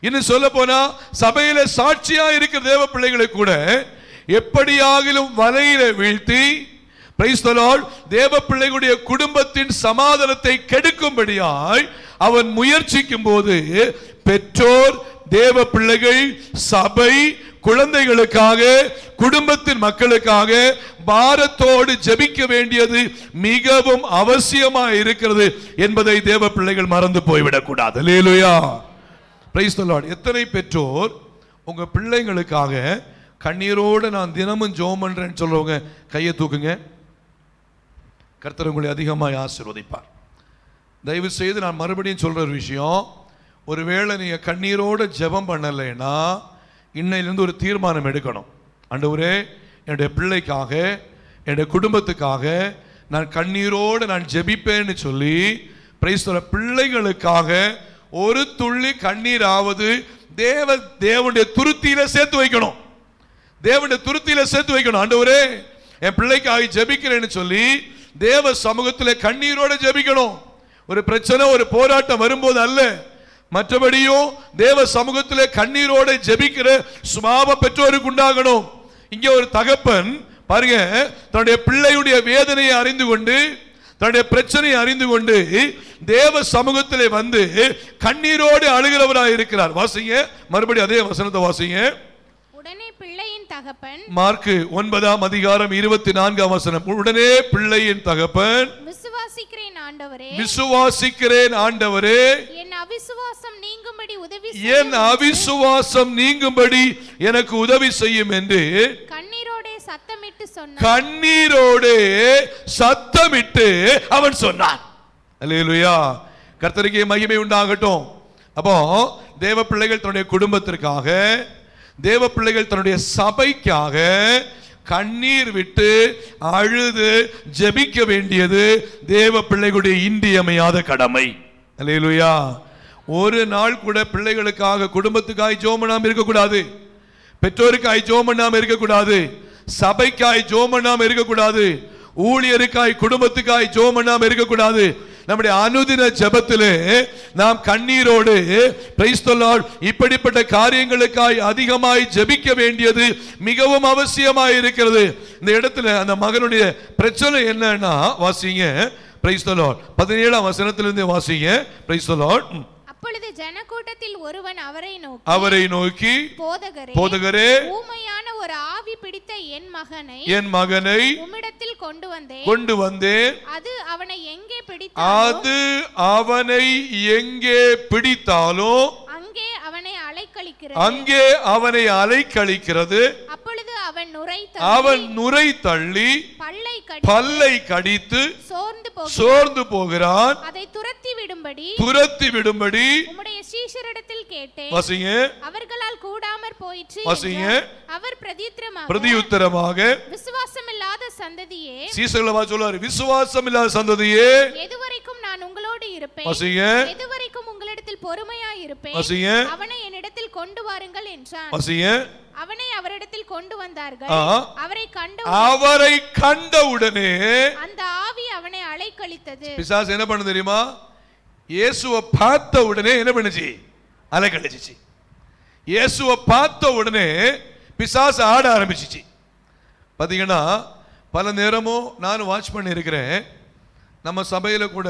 இன்னும் சொல்ல போனா சபையில சாட்சியா இருக்கிற தேவ பிள்ளைகளை கூட எப்படியாகிலும் வலையில வீழ்த்தி பிரைஸ் தி லார்ட் தேவ பிள்ளைகளுடைய குடும்பத்தின் சமாதானத்தை கெடுக்கும்படியாய் அவன் முயற்சிக்கும் போது பெற்றோர், தேவ பிள்ளைகள், சபை, குழந்தைகளுக்காக, குடும்பத்தின் மக்களுக்காக பாரத்தோடு ஜெபிக்க வேண்டியது மிகவும் அவசியமாக இருக்கிறது என்பதை தேவ பிள்ளைகள் மறந்து போய்விடக் கூடாது. அல்லேலூயா. Praise the lord. எத்தனை பெற்றோர் உங்க பிள்ளைகளுக்காக கண்ணீரோடு நான் தினமும் ஜெபம் பண்றேன்னு சொல்றவங்க கையை தூக்குங்க. கர்த்தர் உங்களை அதிகமாக ஆசீர்வதிப்பார். தயவு செய்து நான் மறுபடியும் சொல்ற ஒரு விஷயம், ஒருவேளை நீங்க கண்ணீரோடு ஜெபம் பண்ணலைன்னா இன்னையிலிருந்து ஒரு தீர்மானம் எடுக்கணும். ஆண்டவரே, என்னுடைய பிள்ளைக்காக, என்னுடைய குடும்பத்துக்காக நான் கண்ணீரோடு நான் ஜெபிப்பேன்னு சொல்லி பிரைஸ் தி லார்ட் பிள்ளைகளுக்காக ஒரு துள்ளி கண்ணீராவது தேவனுடைய துருத்தியில சேர்த்து வைக்கணும். தேவனுடைய துருத்தியில சேர்த்து வைக்கணும். ஆண்டவரே, என் பிள்ளைக்காக ஜெபிக்கிறேன்னு சொல்லி தேவ சமூகத்தில் கண்ணீரோட ஜெபிக்கணும். ஒரு பிரச்சனை, ஒரு போராட்டம் வரும்போது அல்ல, மற்றபடியும் தேவ சமூகத்தில் கண்ணீரோட ஜெபிக்கிற சுபாவ பெற்றோருக்கு உண்டாகணும். இங்கே ஒரு தகப்பன் பாருங்க, தன்னுடைய பிள்ளையுடைய வேதனையை அறிந்து கொண்டு, தன்னுடைய பிரச்சனையை அறிந்து கொண்டு தேவ சமூகத்திலே வந்து கண்ணீரோடு அழுகிறவராக இருக்கிறார். வாசிங்க மறுபடியும் அதே வசனத்தை வாசிங்க. உடனே பிள்ளையின் தகப்பன், மார்க் 9:24 உடனே பிள்ளையின் தகப்பன், விசுவாசிக்கிறேன் ஆண்டவரே, விசுவாசிக்கிறேன் ஆண்டவரே, என் அவிசுவாசம் நீங்கும்படி உதவி என் அவிசுவாசம் நீங்கும்படி எனக்கு உதவி செய்யும் என்று கண்ணீரோடே சத்தமிட்டு சொன்னான். கண்ணீரோடே சத்தமிட்டு அவன் சொன்னான். அல்லேலூயா. கர்த்தருக்கு மகிமை உண்டாகட்டும். அப்போ தேவ பிள்ளைகள் தன்னுடைய குடும்பத்திற்காக, தேவ பிள்ளைகள் தன்னுடைய சபைக்காக கண்ணீர் விட்டு அழுது ஜெபிக்க வேண்டியது தேவ பிள்ளைகளுடைய இன்றியமையாத கடமை. அல்லேலூயா. ஒரு நாள் கூட பிள்ளைகளுக்காக, குடும்பத்துக்காய் ஜெபம் பண்ணாம இருக்கக்கூடாது, பெற்றோருக்காய் ஜெபம் பண்ணாம இருக்கக்கூடாது, சபைக்காய் ஜெபம் பண்ணாம இருக்கக்கூடாது, ஊழியருக்காய் குடும்பத்துக்காய் ஜெபம் பண்ணாம இருக்கக்கூடாது. நம்முடைய அனுதின ஜெபத்திலே நாம் கண்ணீரோடு பிரைஸ் தி லார்ட் இப்படிப்பட்ட காரியங்களுக்காய் அதிகமாய் ஜெபிக்க வேண்டியது மிகவும் அவசியமாய் இருக்கிறது. இந்த இடத்துல அந்த மகனுடைய பிரச்சனை என்னன்னா வாசிங்க பிரைஸ் தி லார்ட் 17ஆம் வசனத்திலிருந்து வாசிங்க பிரைஸ் தி லார்ட். அப்பொழுது ஜனக்கூட்டத்தில் ஒருவன் அவரை நோக்கி போதகரே, ஊமையான ஒரு ஆவி பிடித்த என் மகனை உம்மிடத்தில் கொண்டு வந்தேன். அது அவனை எங்கே பிடித்தாலோ அங்கே அவனை அலைக்கழிக்கிறது. அப்பொழுது அவன் நுரை தள்ளி பல்லை கடித்து சோர்ந்து போகிறான். அதை துரத்தி விடும்படி உம்முடைய சீஷரிடத்தில் கேட்டேன். வாசிங்க. அவர்களால் கூடாமற் போயிற்று. வாசிங்க. அவர் பிரதியுத்தரமாக விசுவாசமில்லாத சந்ததியே, சீஷர்களா சொல்றாரு, விசுவாசமில்லாத சந்ததியே, எதுவரைக்கும் நான் உங்களோடு இருப்பேன், வாசிங்க, எதுவரைக்கும் உங்களிடத்தில் பொறுமையாய் இருப்பேன், வாசிங்க, அவனை என்னிடத்தில் கொண்டு வாருங்கள் என்றான். வாசிங்க. அவனை அவரிடத்தில் கொண்டு வந்தார்கள். அவரை கண்டவுடனே அந்த ஆவி அவனை அலைக்கழித்தது. பிசாசு என்ன பண்ணு தெரியுமா? இயேசுவை பார்த்த உடனே என்ன பண்ணுச்சு? அலைக்கழிச்சிச்சு. இயேசுவை பார்த்த உடனே பிசாசு ஆட ஆரம்பிச்சிச்சு. பாத்தீங்கன்னா பல நேரமும் நான் வாட்ச் பண்ணி இருக்கிறேன். நம்ம சபையில கூட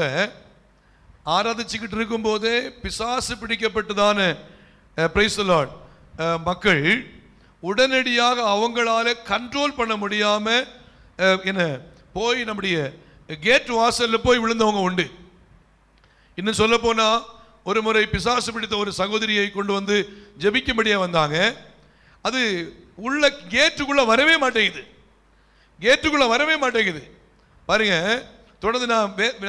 ஆராதிச்சுக்கிட்டு இருக்கும் போதே பிசாசு பிடிக்கப்பட்டுதான பிரைஸ் தி லார்ட் மக்கள் உடனடியாக அவங்களால கண்ட்ரோல் பண்ண முடியாம என்ன போய் நம்முடைய கேட் வாசல்ல போய் விழுந்தவங்க உண்டு. இன்னும் சொல்ல போனா ஒரு முறை பிசாசு பிடித்த ஒரு சகோதரியை கொண்டு வந்து ஜெபிக்கும்படியா வந்தாங்க. அது உள்ள கேட்டுக்குள்ள வரவே மாட்டேங்குது, கேட்டுக்குள்ள வரவே மாட்டேங்குது. பாருங்க, தொடர்ந்து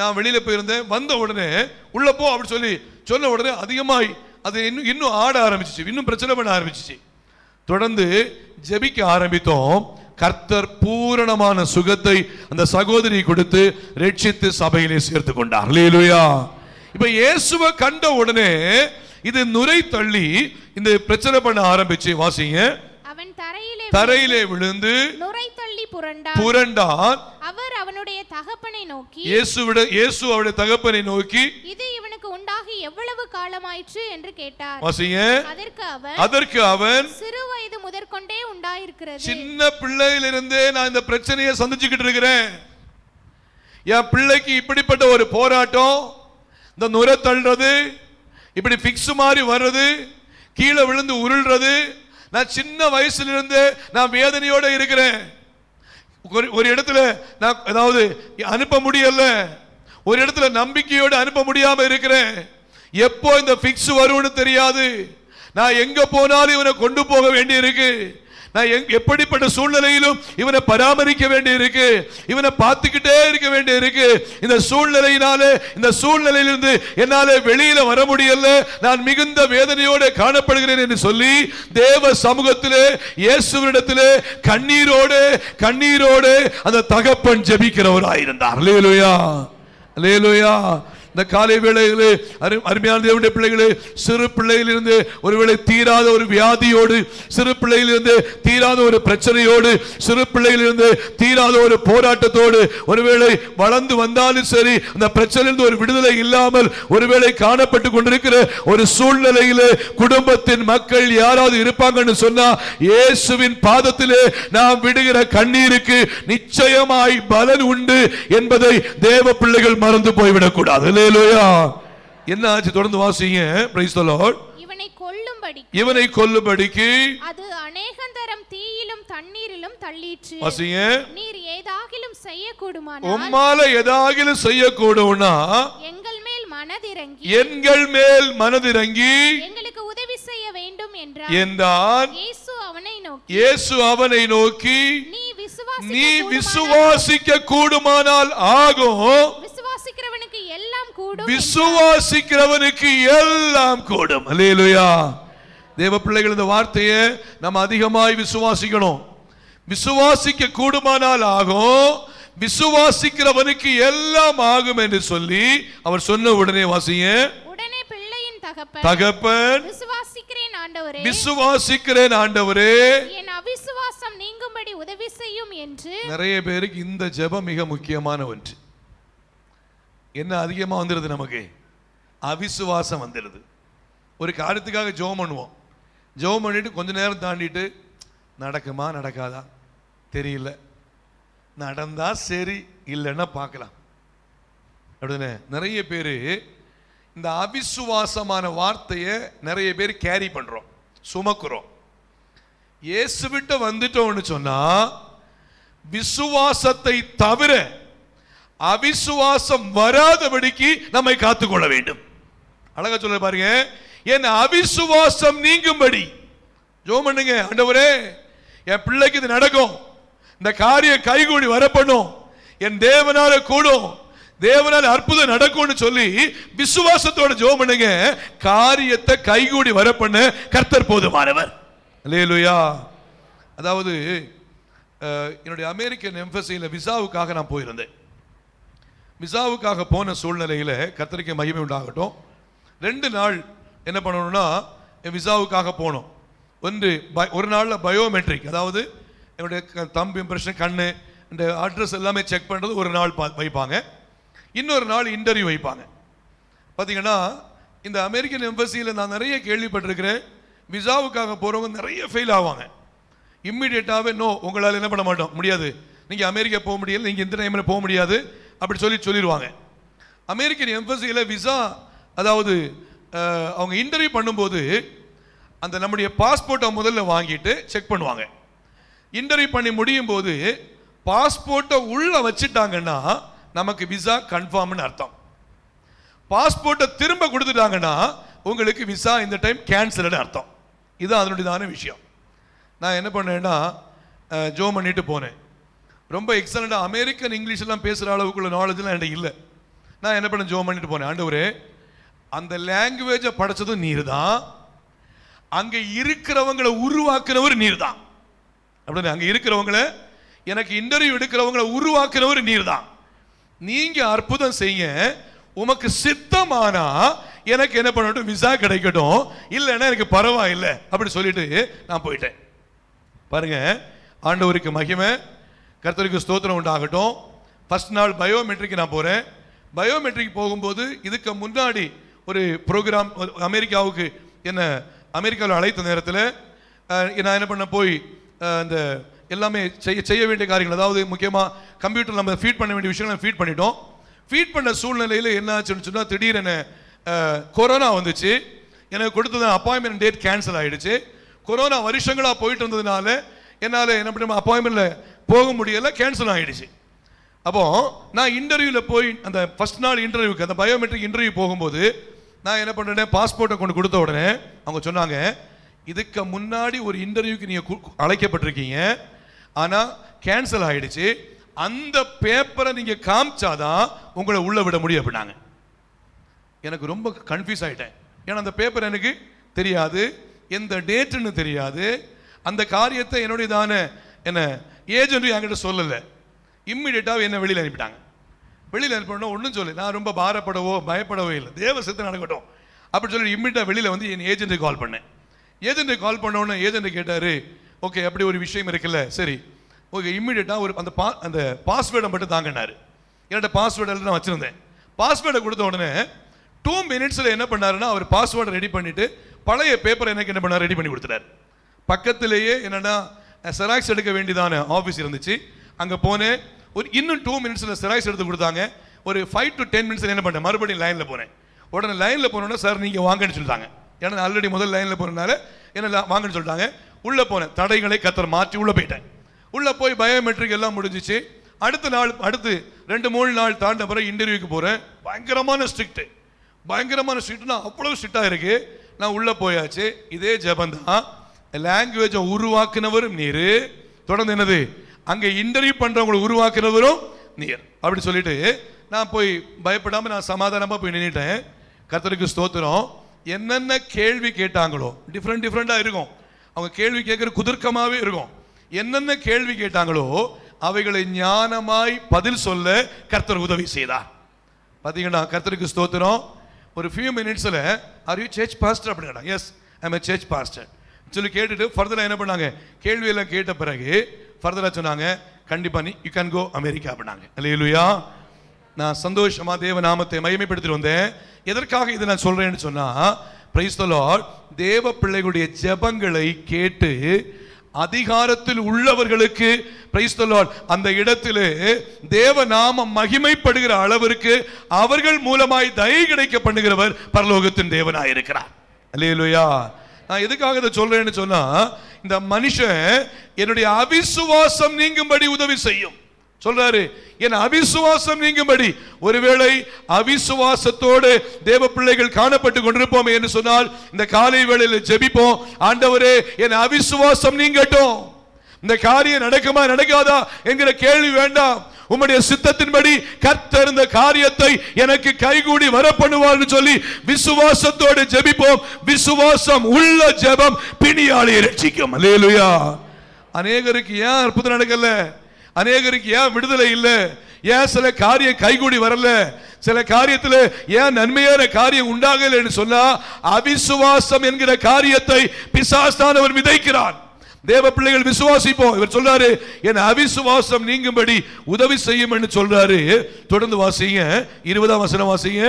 நான் வெளியில போயிருந்தேன், வந்த உடனே உள்ள போ அப்படி சொன்ன உடனே அதிகமாய் அது இன்னும் ஆட ஆரம்பிச்சிச்சு, இன்னும் பிரச்சனை பண்ண ஆரம்பிச்சிச்சு. தொடர்ந்து ஜெபிக்க ஆரம்பித்தோம். கர்த்தர் பூரணமான சுகத்தை அந்த சகோதரி கொடுத்து ரட்சித்து சபையிலே சேர்த்து கொண்டார். அல்லேலூயா. இப்ப இயேசுவை கண்ட உடனே இது நுரை தள்ளி இந்த பிரச்சனை பண்ண ஆரம்பிச்சு. வாசிங்க. அவன் தரையிலே விழுந்து நுரை தள்ளி புரண்டான். அவர் அவனுடைய தகப்பனை நோக்கி, இயேசு அவருடைய தகப்பனை நோக்கி, இது இவனுக்கு உண்டாகி எவ்வளவு காலமாயிற்று என்று கேட்டார். வாசிங்க. அதற்கு அவன் சிறு வயது முதற்கொண்டே உண்டாயிருக்கிறது. சின்ன பிள்ளையிலிருந்தே நான் இந்த பிரச்சனையை சந்திச்சுக்கிட்டு இருக்கிறேன். என் பிள்ளைக்கு இப்படிப்பட்ட ஒரு போராட்டம், இந்த நுரை தள்ளுறது, இப்படி பிக்ஸ் மாதிரி வர்றது, கீழே விழுந்து உருள்றது, நான் சின்ன வயசுல நான் வேதனையோட இருக்கிறேன். ஒரு இடத்துல நான் அதாவது அனுப்ப முடியல, ஒரு இடத்துல நம்பிக்கையோடு அனுப்ப முடியாம இருக்கிறேன். எப்போ இந்த பிக்ஸ் வரும்னு தெரியாது. நான் எங்க போனாலும் இவனை கொண்டு போக வேண்டி இருக்கு. நான் எப்படிப்பட்ட சூழ்நிலையிலும் இவனை பராமரிக்க வேண்டி இருக்கு, இவனை பார்த்துக்கிட்டே இருக்க வேண்டி இருக்கு. இந்த சூழ்நிலையிலிருந்து என்னால வெளியில வர முடியல, நான் மிகுந்த வேதனையோடு காணப்படுகிறேன் என்று சொல்லி தேவ சமூகத்திலே இயேசுவினிடத்திலே கண்ணீரோடு அந்த தகப்பன் ஜெபிக்கிறவராயிருந்தார். அல்லேலூயா, அல்லேலூயா. இந்த காலை வேளையிலே அருமையான தேவனுடைய பிள்ளைகளே, சிறு பிள்ளையிலிருந்து ஒருவேளை தீராத ஒரு வியாதியோடு, சிறு பிள்ளையிலிருந்து தீராத ஒரு பிரச்சனையோடு, சிறு பிள்ளையிலிருந்து தீராத ஒரு போராட்டத்தோடு ஒருவேளை வளர்ந்து வந்தாலும் சரி அந்த பிரச்சனையிலிருந்து ஒரு விடுதலை இல்லாமல் ஒருவேளை காணப்பட்டு கொண்டிருக்கிற ஒரு சூழ்நிலையிலே குடும்பத்தின் மக்கள் யாராவது இருப்பாங்கன்னு சொன்னா, இயேசுவின் பாதத்திலே நாம் விடுகிற கண்ணீருக்கு நிச்சயமாய் பலன் உண்டு என்பதை தேவ பிள்ளைகள் மறந்து போய்விடக் கூடாது. என்ன ஆச்சு? தொடர்ந்து வாசிங்க. Price the Lord. இவனை கொல்லும்படிக்கு அது அநேகந்தரம் தீயிலும் தண்ணீரிலும் தள்ளிற்று. வாசிங்க. நீர் ஏதாகிலும் செய்யக்கூடுமானால், உம்மால ஏதாகிலும் செய்யக்கூடும்னா எங்கள் மேல் மனதிறங்கி எங்களுக்கு உதவி செய்ய வேண்டும் என்றான். இயேசு அவனை நோக்கி நீ விசுவாசிக்க கூடுமானால் ஆகும், விசுவாசிக்கிறவனுக்கு எல்லாம் கூடும். அல்லேலூயா. தேவ பிள்ளைகள், இந்த வார்த்தையை நம்ம அதிகமாய் விசுவாசிக்கணும். விசுவாசிக்க கூடுமானால் ஆகும், விசுவாசிக்கிறவனுக்கு எல்லாம் ஆகும் என்று சொல்லி அவர் சொன்ன உடனே வாசிங்க. உடனே பிள்ளையின் தகப்பன் விசுவாசிக்கிறேன் ஆண்டவரே, என் அவிசுவாசம் நீங்கும்படி உதவி செய்யும் என்று. நிறைய பேருக்கு இந்த ஜெபம் மிக முக்கியமான ஒன்று. என்ன அதிகமா வந்துருது? நமக்கு அவிசுவாசம் வந்துடுது. ஒரு காரியத்துக்காக ஜெபம் பண்ணுவோம், ஜெபம் பண்ணிட்டு கொஞ்ச நேரம் தாண்டிட்டு நடக்குமா நடக்காதா தெரியல, நடந்தா சரி, இல்லைன்னா பார்க்கலாம் அப்படின்னு நிறைய பேர் இந்த அவிசுவாசமான வார்த்தையை நிறைய பேர் கேரி பண்றோம், சுமக்குறோம். இயேசுவிட்ட வந்துட்டோம்னு சொன்னா விசுவாசத்தை தவிர அவிசுவாசம் வராதபடிக்கு நம்மை காத்துக்கொள்ள வேண்டும். அழகா சொல்ல பாருங்க, என் அவிசுவாசம் நீங்கும்படி ஜெபம் பண்ணுங்க. ஆண்டவரே, என் பிள்ளைக்கு இது நடக்கும், இந்த காரியம் கைகூடி வரப்படும், என் தேவனால கூடும், தேவனால அற்புதம் நடக்கும்னு சொல்லி விசுவாசத்தோட ஜெபம் பண்ணுங்க. காரியத்தை கைகூடி வரப்பண்ண கர்த்தர் போதுமானவர். அல்லேலூயா. அதாவது என்னுடைய அமெரிக்கன் எம்பசியில் விசாவுக்காக நான் போயிருந்தேன். விசாவுக்காக போன சூழ்நிலையில் கர்த்தருக்கு மகிமை உண்டாகட்டும், 2 நாள் என்ன பண்ணணும்னா விசாவுக்காக போனோம். ஒரு நாளில் பயோமெட்ரிக், அதாவது என்னுடைய தம்பி இம்ப்ரெஷன், கண்ணு, இந்த அட்ரஸ் எல்லாமே செக் பண்ணுறது ஒரு நாள் வைப்பாங்க. இன்னொரு நாள் இன்டர்வியூ வைப்பாங்க. பார்த்தீங்கன்னா இந்த அமெரிக்கன் எம்பசியில் நான் நிறைய கேள்விப்பட்டிருக்கிறேன், விசாவுக்காக போகிறவங்க நிறைய ஃபெயில் ஆவாங்க. இம்மிடியேட்டாகவே நோ, உங்களால் என்ன பண்ண மாட்டோம், முடியாது, நீங்கள் அமெரிக்கா போக முடியல, நீங்கள் இந்த டைமில் போக முடியாது அப்படி சொல்லிடுவாங்க. அமெரிக்கன் எம்பசியில் விசா, அதாவது அவங்க இன்டர்வியூ பண்ணும்போது அந்த நம்முடைய பாஸ்போர்ட்டை முதல்ல வாங்கிட்டு செக் பண்ணுவாங்க. இன்டர்வியூ பண்ணி முடியும் போது பாஸ்போர்ட்டை உள்ள வச்சுட்டாங்கன்னா நமக்கு விசா கன்ஃபார்ம்னு அர்த்தம். பாஸ்போர்ட்டை திரும்ப கொடுத்துட்டாங்கன்னா உங்களுக்கு விசா இந்த டைம் கேன்சல்னு அர்த்தம். இதுதான் அதனுடையதான விஷயம். நான் என்ன பண்ணேன்னா ஜோ பண்ணிட்டு போனேன். ரொம்ப எக்ஸலண்டாக அமெரிக்கன் இங்கிலீஷ்லாம் பேசுகிற அளவுக்குள்ள நாலேஜ்லாம் என்கிட்ட இல்லை. நான் என்ன பண்ண ஜோ பண்ணிட்டு போனேன். ஆண்டவரே, அந்த லாங்குவேஜை படைச்சதும் நீர் தான், அங்கே இருக்கிறவங்களை உருவாக்குறவர் நீர் தான். அப்படின்னு அங்கே இருக்கிறவங்களை, எனக்கு இன்டர்வியூ எடுக்கிறவங்களை உருவாக்குறவர் நீர் தான். நீங்க அற்புதம் செய்ய, உமக்கு சித்தமானா எனக்கு என்ன பண்ணட்டும், விசா கிடைக்கட்டும், இல்லைன்னா எனக்கு பரவாயில்லை அப்படி சொல்லிட்டு நான் போயிட்டேன். பாருங்க, ஆண்டவருக்கு மகிமை, கர்த்தருக்கு ஸ்தோத்திரம் உண்டாகட்டும். ஃபர்ஸ்ட் நாள் பயோமெட்ரிக் நான் போறேன். பயோமெட்ரிக் போகும்போது இதுக்கு முன்னாடி ஒரு ப்ரோக்ராம் அமெரிக்காவுக்கு என்ன அமெரிக்காவில் அழைத்த நேரத்தில் நான் என்ன பண்ண போய் அந்த எல்லாமே செய்ய வேண்டிய காரியங்கள், அதாவது முக்கியமாக கம்ப்யூட்டர் நம்ம ஃபீட் பண்ண வேண்டிய விஷயங்களை ஃபீட் பண்ணிட்டோம். ஃபீட் பண்ண சூழ்நிலையில் என்ன ஆச்சுன்னு சொன்னால், திடீரென கொரோனா வந்துச்சு. எனக்கு கொடுத்தது அப்பாயின்மெண்ட் டேட் கேன்சல் ஆகிடுச்சு. கொரோனா வருஷங்களாக போயிட்டு இருந்ததுனால என்னால் என்ன பண்ண அப்பாயின்மெண்ட்டில் போக முடியலை, கேன்சல் ஆகிடுச்சு. அப்போ நான் இன்டர்வியூவில் போய் அந்த ஃபர்ஸ்ட் நாள் இன்டர்வியூக்கு, அந்த பயோமெட்ரிக் இன்டர்வியூ போகும்போது நான் என்ன பண்ணுறேன், பாஸ்போர்ட்டை கொண்டு கொடுத்த உடனே அவங்க சொன்னாங்க, இதுக்கு முன்னாடி ஒரு இன்டர்வியூக்கு நீங்கள் அழைக்கப்பட்டிருக்கீங்க, ஆனால் கேன்சல் ஆகிடுச்சு, அந்த பேப்பரை நீங்கள் காமிச்சாதான் உங்களை உள்ள விட முடியும் அப்படின்னாங்க. எனக்கு ரொம்ப கன்ஃபியூஸ் ஆகிட்டேன். ஏன்னா அந்த பேப்பர் எனக்கு தெரியாது, எந்த டேட்டுன்னு தெரியாது. அந்த காரியத்தை என்னுடையதான என்ன ஏஜென்ட் என்கிட்ட சொல்லலை. இம்மிடியட்டாக என்னை வெளியில் அனுப்பிட்டாங்க. வெளியில் அனுப்பினா ஒன்றும் சொல்லி, நான் ரொம்ப பாரப்படவோ பயப்படவோ இல்லை, தேவ சித்தம் நடக்கட்டும் அப்படி சொல்லி இம்மிடியட்டாக வெளியில் வந்து என் ஏஜென்ட்டுக்கு கால் பண்ணேன். ஏஜென்ட்டுக்கு கால் பண்ணோன்னே ஏஜென்ட் கேட்டார், ஓகே அப்படி ஒரு விஷயம் இருக்குல்ல, சரி ஓகே இம்மிடியட்டாக ஒரு அந்த பாஸ்வேர்டை மட்டும் தாங்கினார். என்னோட பாஸ்வேர்டு எல்லாம் நான் வச்சுருந்தேன். பாஸ்வேர்டை கொடுத்த உடனே 2 மினிட்ஸில் என்ன பண்ணாருன்னா, அவர் பாஸ்வேர்டை ரெடி பண்ணிவிட்டு பழைய பேப்பரை எனக்கு என்ன பண்ணார், ரெடி பண்ணி கொடுத்துட்டார். பக்கத்திலேயே என்னென்னா செராக்ஸ் எடுக்க வேண்டியதான ஆஃபீஸ் இருந்துச்சு. அங்கே போனேன். ஒரு இன்னும் 2 மினிட்ஸில் செராக்ஸ் எடுத்து கொடுத்தாங்க. ஒரு 5 to 10 மினிட்ஸில் என்ன பண்ணேன், மறுபடியும் லைனில் போனேன். உடனே லைனில் போனோன்னா, சார் நீங்கள் வாங்கன்னு சொல்லிட்டாங்க. ஏன்னா ஆல்ரெடி முதல் லைனில் போனதுனால என்ன வாங்கன்னு சொல்லிட்டாங்க. உள்ளே போனேன். தடைகளை கத்தர் மாற்றி உள்ளே போயிட்டேன். உள்ளே போய் பயோமெட்ரிக் எல்லாம் முடிஞ்சிச்சு. அடுத்த 2-3 நாள் தாண்ட பிறகு இன்டர்வியூக்கு போகிறேன். பயங்கரமான ஸ்ட்ரிக்ட்னா அவ்வளோ ஸ்ட்ரிக்டாக இருக்கு. நான் உள்ளே போயாச்சு. இதே ஜெபந்தான், லாங்குவேஜை உருவாக்குனவரும் நீர், தொடர்ந்து என்னது அங்கே இன்டர்வியூ பண்ணுறவங்களை உருவாக்குனவரும் நீர் அப்படி சொல்லிட்டு நான் போய் பயப்படாமல் நான் சமாதானமாக போய் நின்றுட்டேன். கர்த்தருக்கு ஸ்தோத்திரம். என்னென்ன கேள்வி கேட்டாங்களோ டிஃப்ரெண்டாக இருக்கும். அவங்க கேள்வி கேட்குற குதர்க்கமாகவே இருக்கும். என்னென்ன கேள்வி கேட்டாங்களோ அவைகளை ஞானமாய் பதில் சொல்ல கர்த்தர் உதவி செய்தார். பார்த்தீங்கன்னா கர்த்தருக்கு ஸ்தோத்திரம். ஒரு ஃபியூ மினிட்ஸில் ஆர் யூ சர்ச் பாஸ்டர் அப்படின்னு கேட்டாங்க. Yes I am church pastor சொல்லி கேட்டுட்டு ஃபர்தராக என்ன பண்ணாங்க, கேள்வியெல்லாம் கேட்ட பிறகு ஃபர்தராக சொன்னாங்க, கண்டிப்பாக யூ கேன் கோ அமெரிக்கா அப்படின்னாங்க. அல்லேலூயா. நான் சந்தோஷமா தேவ நாமத்தை மகிமைப்படுத்திட்டு வந்தேன். எதற்காக இதை நான் சொல்றேன்னு சொன்னா, பிரைஸ் தி லார்ட், தேவ பிள்ளைகளுடைய ஜெபங்களை கேட்டு அதிகாரத்தில் உள்ளவர்களுக்கு பிரைஸ் தி லார்ட் அந்த இடத்திலே தேவ நாமம் மகிமைப்படுகிற அளவிற்கு அவர்கள் மூலமாய் தயை கிடைக்க பண்ணுகிறவர் பரலோகத்தின் தேவனாய் இருக்கிறார். அல்லேலூயா. நான் எதுக்காக இதை சொல்றேன்னு சொன்னா, இந்த மனுஷன் என்னுடைய அவிசுவாசம் நீங்கும்படி உதவி செய்யும் சொல்றாரு. என் அவிசுவாசம் நீங்கும்படி. ஒருவேளை அவிசுவாசத்தோடு தேவ பிள்ளைகள் காணப்பட்டு கொண்டிருப்போம் என்று சொன்னால், இந்த காலை வேளையில் ஜெபிப்போம். ஆண்டவரே என் அவிசுவாசம் நீங்கட்டும். இந்த காரியம் நடக்குமா நடக்காதா என்கிற கேள்வி வேண்டாம். உம்முடைய சித்தத்தின்படி கர்த்தர் இந்த காரியத்தை எனக்கு கைகூடி வர பண்ணுவார்னு சொல்லி விசுவாசத்தோடு ஜெபிப்போம். விசுவாசம் உள்ள ஜெபம் பிணியாளியை ரட்சிக்கும். அல்லேலூயா. அநேகருக்கு ஏன் அற்புதம் நடக்கல, அநேகருக்கு ஏன் விடுதலை இல்லை, ஏன் சில காரியம் கைகூடி வரல, சில காரியத்தில் ஏன் நன்மையான காரியம் உண்டாகல சொன்னா, அவிசுவாசம் என்கிற காரியத்தை பிசாசானவர் விதைக்கிறான். தேவ பிள்ளைகள் விசுவாசிப்போம். இவர் சொல்றாரு என் அவிசுவாசம் நீங்கும்படி உதவி செய்யும் என்று சொல்றாரு. தொடர்ந்து வாசிங்க. 20ஆம் வசனம் வாசிங்க.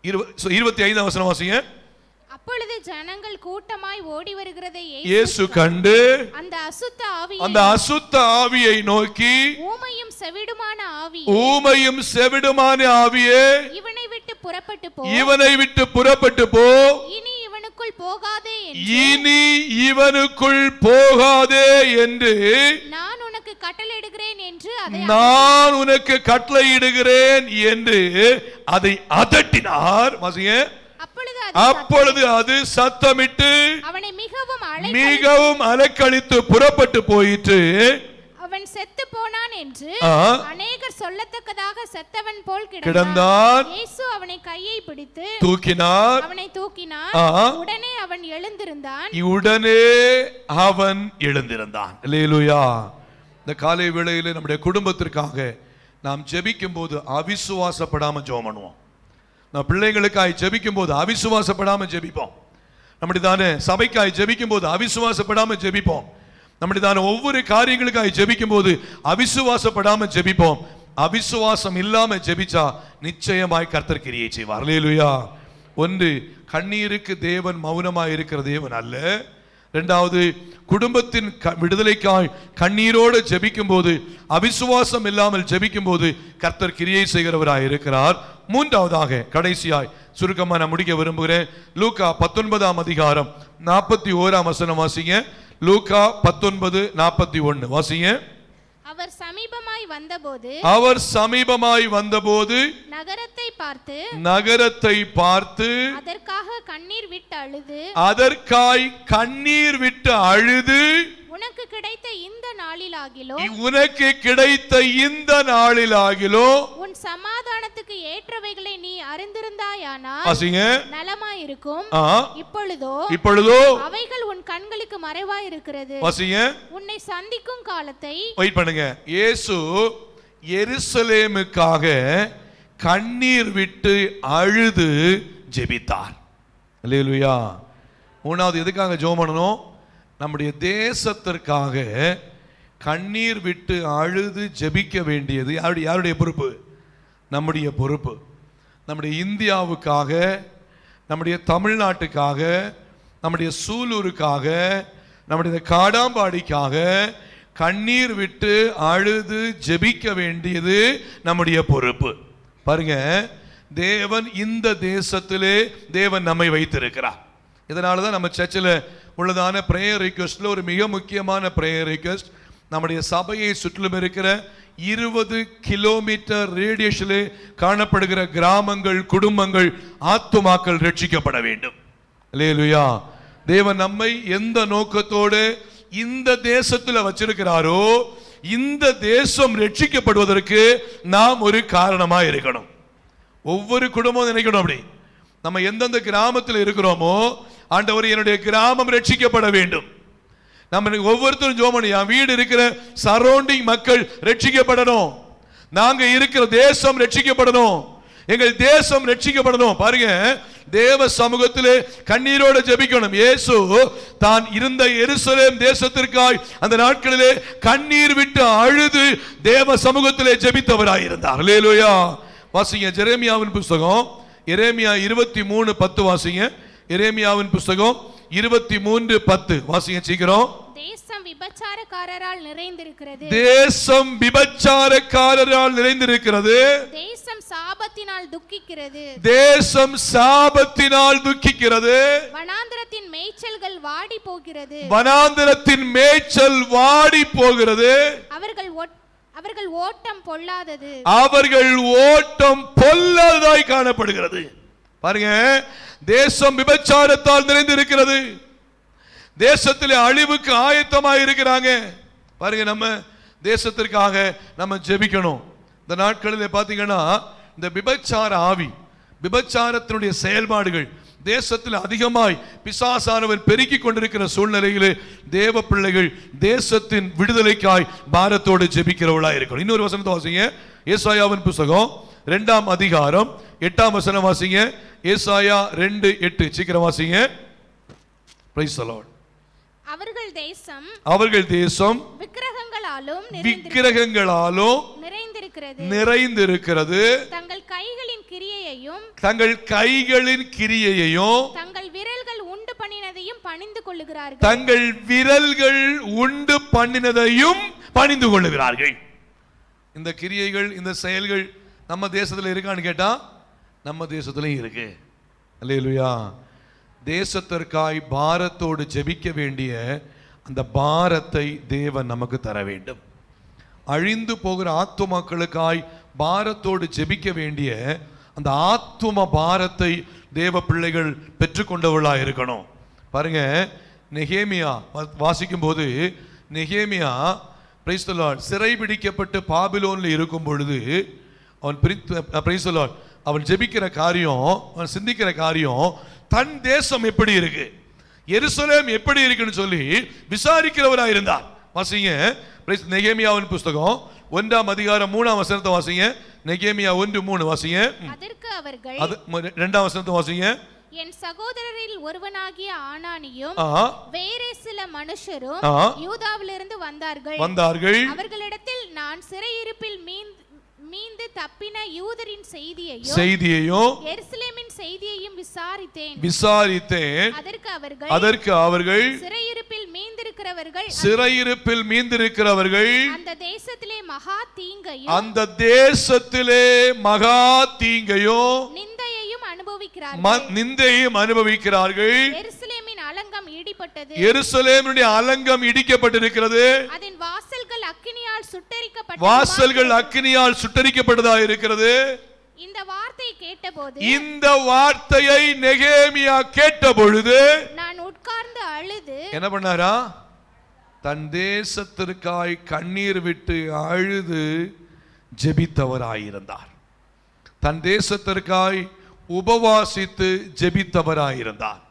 25ஆம் வசனம் வாசிங்க. அப்பொழுது ஜனங்கள் கூட்டமாய் ஓடி வருகிறதை இயேசு கண்டு அந்த அசுத்த ஆவியை நோக்கி, ஊமையும் செவிடுமான ஆவியே, இவனை விட்டு புறப்பட்டு போ, இனி இவனுக்குள் போகாதே என்று இனி இவனுக்குள் போகாதே என்று நான் உனக்கு கட்டளையிடுகிறேன் என்று நான் உனக்கு கட்டளையிடுகிறேன் என்று அதை அதட்டினார். அப்பொழுது அது சத்தமிட்டு அவனை மிகவும் அலக்களித்து புறப்பட்டு போயிற்று. அவன் செத்து போனான் என்று அநேகர் சொல்லத்தக்கதாக செத்தவன் போல் கிடந்தான். இயேசு அவனை கையை பிடித்து தூக்கினார். உடனே அவன் எழுந்திருந்தான். அல்லேலூயா. இந்த காலை வேளையிலே நம்முடைய குடும்பத்திற்காக நாம் ஜெபிக்கும் போது அவிசுவாசப்படாம ஜெபம் பண்ணுவோம். நம்ம பிள்ளைகளுக்காய் ஜெபிக்கும் போது அவிசுவாசப்படாம ஜெபிப்போம். நம்முடையதான சபைக்காய் ஜெபிக்கும் போது அவிசுவாசப்படாம ஜெபிப்போம். நம்முடையதான ஒவ்வொரு காரியங்களுக்காய் ஜெபிக்கும் போது அவிசுவாசப்படாம ஜெபிப்போம். அவிசுவாசம் இல்லாம ஜெபிச்சா நிச்சயமாய் கர்த்தர் கிரியை செய்வார். அல்லேலூயா. ஒன்று, கண்ணீருக்கு தேவன் மௌனமாய் இருக்கிற தேவன் அல்ல. இரண்டாவது, குடும்பத்தின் விடுதலைக்காய் கண்ணீரோடு ஜெபிக்கும் போது, அவிசுவாசம் இல்லாமல் ஜெபிக்கும் போது கர்த்தர் கிரியை செய்கிறவராய் இருக்கிறார். மூன்றாவதாக, கடைசியாய் சுருக்கமாக நான் முடிக்க விரும்புகிறேன். லூக்கா 19 அதிகாரம் 41 வசனம் வாசிங்க. லூக்கா 19:41 வாசிங்க. அவர் சமீபமாய் வந்தபோது நகரத்தை பார்த்து அதற்காக கண்ணீர் விட்டு அழுது உனக்கு கிடைத்த இந்த நாளிலாகிலோ உன் சமாதானத்துக்கு ஏற்றவைகளை நீ அறிந்திருந்தாயானால் நலமாயிருக்கும். இப்பொழுதோ அவைகள் உன் கண்களுக்கு மறைவாய் இருக்கிறது. உன்னை சந்திக்கும் காலத்தை வெயிட் பண்ணுங்க. இயேசு எருசலேமுக்காக கண்ணீர் விட்டு அழுது ஜெபித்தார். அல்லேலூயா. மூணாவது, எதுக்காக ஜெபம் பண்ணணும்? நம்முடைய தேசத்திற்காக கண்ணீர் விட்டு அழுது ஜெபிக்க வேண்டியது யாருடைய பொறுப்பு? நம்முடைய பொறுப்பு. நம்முடைய இந்தியாவுக்காக, நம்முடைய தமிழ்நாட்டுக்காக, நம்முடைய சூலூருக்காக, நம்முடைய காடாம்பாடிக்காக கண்ணீர் விட்டு அழுது ஜெபிக்க வேண்டியது நம்முடைய பொறுப்பு. பாருங்க, தேவன் இந்த தேசத்திலே தேவன் நம்மை வைத்திருக்கிறார். இதனால தான் நம்ம சர்ச்சில் உள்ளதான பிரேயர் ரிக்வெஸ்ட்ல ஒரு மிக முக்கியமான பிரேயர் ரிக்வெஸ்ட், நம்முடைய சபையை சுற்றிலும் இருக்கிற 20 கிலோமீட்டர் ரேடியஸிலே காணப்படுகிற கிராமங்கள், குடும்பங்கள், ஆத்துமாக்கள் ரட்சிக்கப்பட வேண்டும். அல்லேலூயா. தேவன் நம்மை எந்த நோக்கத்தோடு இந்த தேசத்தில் வச்சிருக்கிறாரோ, இந்த தேசம் ரட்சிக்கப்படுவதற்கு நாம் ஒரு காரணமா இருக்கணும். ஒவ்வொரு குடும்பம் நினைக்கணும் அப்படி. நம்ம எந்தெந்த கிராமத்தில் இருக்கிறோமோ, ஆண்டவர் என்னுடைய கிராமம் ரட்சிக்கப்பட வேண்டும். நம்ம ஒவ்வொருத்தரும் ஜெபம் பண்ணி, என் வீடு இருக்கிற சரௌண்டிங் மக்கள் ரட்சிக்கப்படணும், நாங்க இருக்கிற தேசம் ரட்சிக்கப்படணும், எங்கள் தேசம் ரட்சிக்கப்படணும். பாருங்க, தேவ சமூகத்திலே கண்ணீரோடு ஜெபிக்கணும். இயேசு தான் இருந்த எருசலேம் தேசத்திற்காய் அந்த நாட்களிலே கண்ணீர் விட்டு அழுது தேவ சமூகத்திலே ஜெபித்தவராயிருந்தார். அல்லேலூயா. வாசிங்க எரேமியாவின் புத்தகம், எரேமியா 23:10 வாசிங்க. எரேமியாவின் புத்தகம் 23:10 வாசிங்க சீக்கிரம். தேசம் விபச்சாரக்காரரால் நிறைந்திருக்கிறது. தேசம் விபச்சாரக்காரரால் நிறைந்திருக்கிறது. தேசம் சாபத்தினால் துக்கிக்கிறது. தேசம் சாபத்தினால் துக்கிக்கிறது. வனாந்தரத்தின் மேய்ச்சல்கள் வாடி போகிறது. வனாந்தரத்தின் மேய்ச்சல் வாடி போகிறது. அவர்கள் ஓட்டம் பொல்லாதது. அவர்கள் ஓட்டம் பொல்லாததாய் காணப்படுகிறது. பாருங்க, தேசம் விபச்சாரத்தால் நிறைந்திருக்கிறது. தேசத்திலே அழிவுக்கு ஆயத்தமாக இருக்கிறாங்க. பாருங்க, நம்ம தேசத்திற்காக நம்ம ஜெபிக்கணும். இந்த நாட்களில் பார்த்தீங்கன்னா இந்த விபச்சார ஆவி, விபச்சாரத்தினுடைய செயல்பாடுகள் தேசத்தில் அதிகமாய் பிசாசானவன் பெருக்கிக் கொண்டிருக்கிற சூழ்நிலையிலே தேவ பிள்ளைகள் தேசத்தின் விடுதலைக்காய் பாரத்தோடு ஜெபிக்கிறவர்களாக இருக்கணும். இன்னொரு வசனத்தை வாசிங்க. ஏசாயாவின் புத்தகம் 2 அதிகாரம் 8 வசனம் வாசிங்க. ஏசாயா 2:8 சீக்கிரம் வாசிங்க. Price the Lord. அவர்கள் தேசம் விக்கிரகங்களாலும் நிறைந்திருக்கிறது. தங்கள் கைகளின் கிரியையையும் தங்கள் விரல்கள் உண்டு பண்ணினதையும் பணிந்து கொள்ளுகிறார்கள். இந்த கிரியைகள், இந்த செயல்கள் நம்ம தேசத்தில் இருக்கான்னு கேட்டா நம்ம தேசத்திலையும் இருக்கு. அல்லேலூயா. தேசத்திற்காய் பாரத்தோடு ஜெபிக்க வேண்டிய அந்த பாரத்தை தேவன் நமக்கு தர வேண்டும். அழிந்து போகிற ஆத்துமாக்களுக்காய் பாரத்தோடு ஜெபிக்க வேண்டிய அந்த ஆத்தும பாரத்தை தேவ பிள்ளைகள் பெற்றுக்கொண்டவர்களா இருக்கணும். பாருங்க, நெகேமியா வாசிக்கும் போது, நெகேமியா பிரைஸ் தி லார்ட் சிறை பிடிக்கப்பட்டு பாபிலோன்ல இருக்கும் பொழுது அவன் ஜெபிக்கிற காரியம், அவன் சிந்திக்கிற காரியம், தன் தேசம் எப்படி இருக்கு, எருசலேம் எப்படி இருக்குன்னு சொல்லி விசாரிக்கிறவராக இருந்தார். வாசிங்க நெகேமியாவின் புஸ்தகம் 1ஆம் அதிகாரம் 3ஆம் வசனத்தை வாசிங்க. நெகேமியா 1:3 வாசிங்க. அதற்கு அவர்கள் 2ஆம் வசனத்தை வாசிங்க. என் சகோதரரில் ஒருவனாகிய ஆனானியும் வேறே சில மனுஷரும் யூதாவிலிருந்து வந்தார்கள். அவர்களிடத்தில் நான் சிறையிருப்பில் மீந்து தப்பின யூதரின் செய்தியையும் எருசலேமின் செய்தியையும் விசாரித்தேன். அதற்கு அவர்கள் சிறையிருப்பில் மீந்திருக்கிறவர்கள் அந்த தேசத்திலே மகா தீங்கையும் நிந்தையும் அனுபவிக்கிறார்கள். எருசலேமின் அலங்கம் இடிக்கப்பட்டிருக்கிறது. அதன் வாசல்கள் அக்கினியால் சுட்டரிக்கப்பட்டதா இருக்கிறது. இந்த வார்த்தையை நெகேமியா கேட்ட பொழுது நான் உட்கார்ந்து அழுது என்ன பண்ணாரா? தன் தேசத்திற்காய் கண்ணீர் விட்டு அழுது ஜெபித்தவராயிருந்தார். தன் தேசத்திற்காய் உபவாசித்து ஜெபித்தவராயிருந்தார்.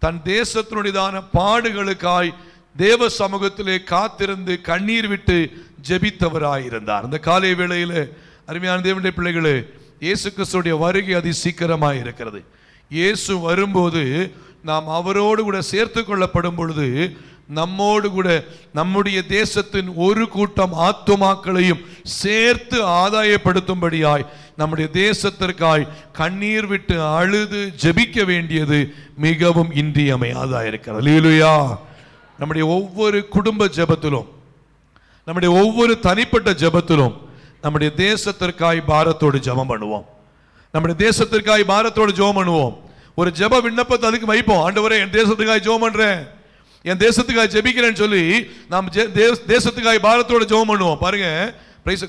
தன் தேசத்தினுடையதான பாடுகளுக்காய் தேவ சமூகத்திலே காத்திருந்து கண்ணீர் விட்டு ஜெபித்தவராயிருந்தார். அந்த காலை வேளையில் அருமையான தேவனுடைய பிள்ளைகளே, இயேசு கிறிஸ்துடைய வருகை அதி சீக்கிரமாக இருக்கிறது. இயேசு வரும்போது நாம் அவரோடு கூட சேர்த்து கொள்ளப்படும் பொழுது நம்மோடு கூட நம்முடைய தேசத்தின் ஒரு கூட்டம் ஆத்துமாக்களையும் சேர்த்து ஆதாயப்படுத்தும்படியாய் நம்முடைய தேசத்திற்காய் கண்ணீர் விட்டு அழுது ஜெபிக்க வேண்டியது மிகவும் இன்றியமையாதா இருக்கிறது. அல்லேலூயா. நம்முடைய ஒவ்வொரு குடும்ப ஜெபத்திலும், நம்முடைய ஒவ்வொரு தனிப்பட்ட ஜெபத்திலும் நம்முடைய தேசத்திற்காய் பாரத்தோடு ஜெபம் பண்ணுவோம். நம்முடைய தேசத்திற்காய் பாரத்தோடு ஜெபம் பண்ணுவோம். ஒரு ஜெப விண்ணப்பத்தை அதுக்கு வைப்போம். ஆண்டவரே, என் தேசத்துக்காய் ஜெபம் பண்றேன், என் தேசத்துக்காய் ஜெபிக்கிறேன்னு சொல்லி நாம் தேசத்துக்காய் பாரத்தோடு ஜெபம் பண்ணுவோம். பாருங்க,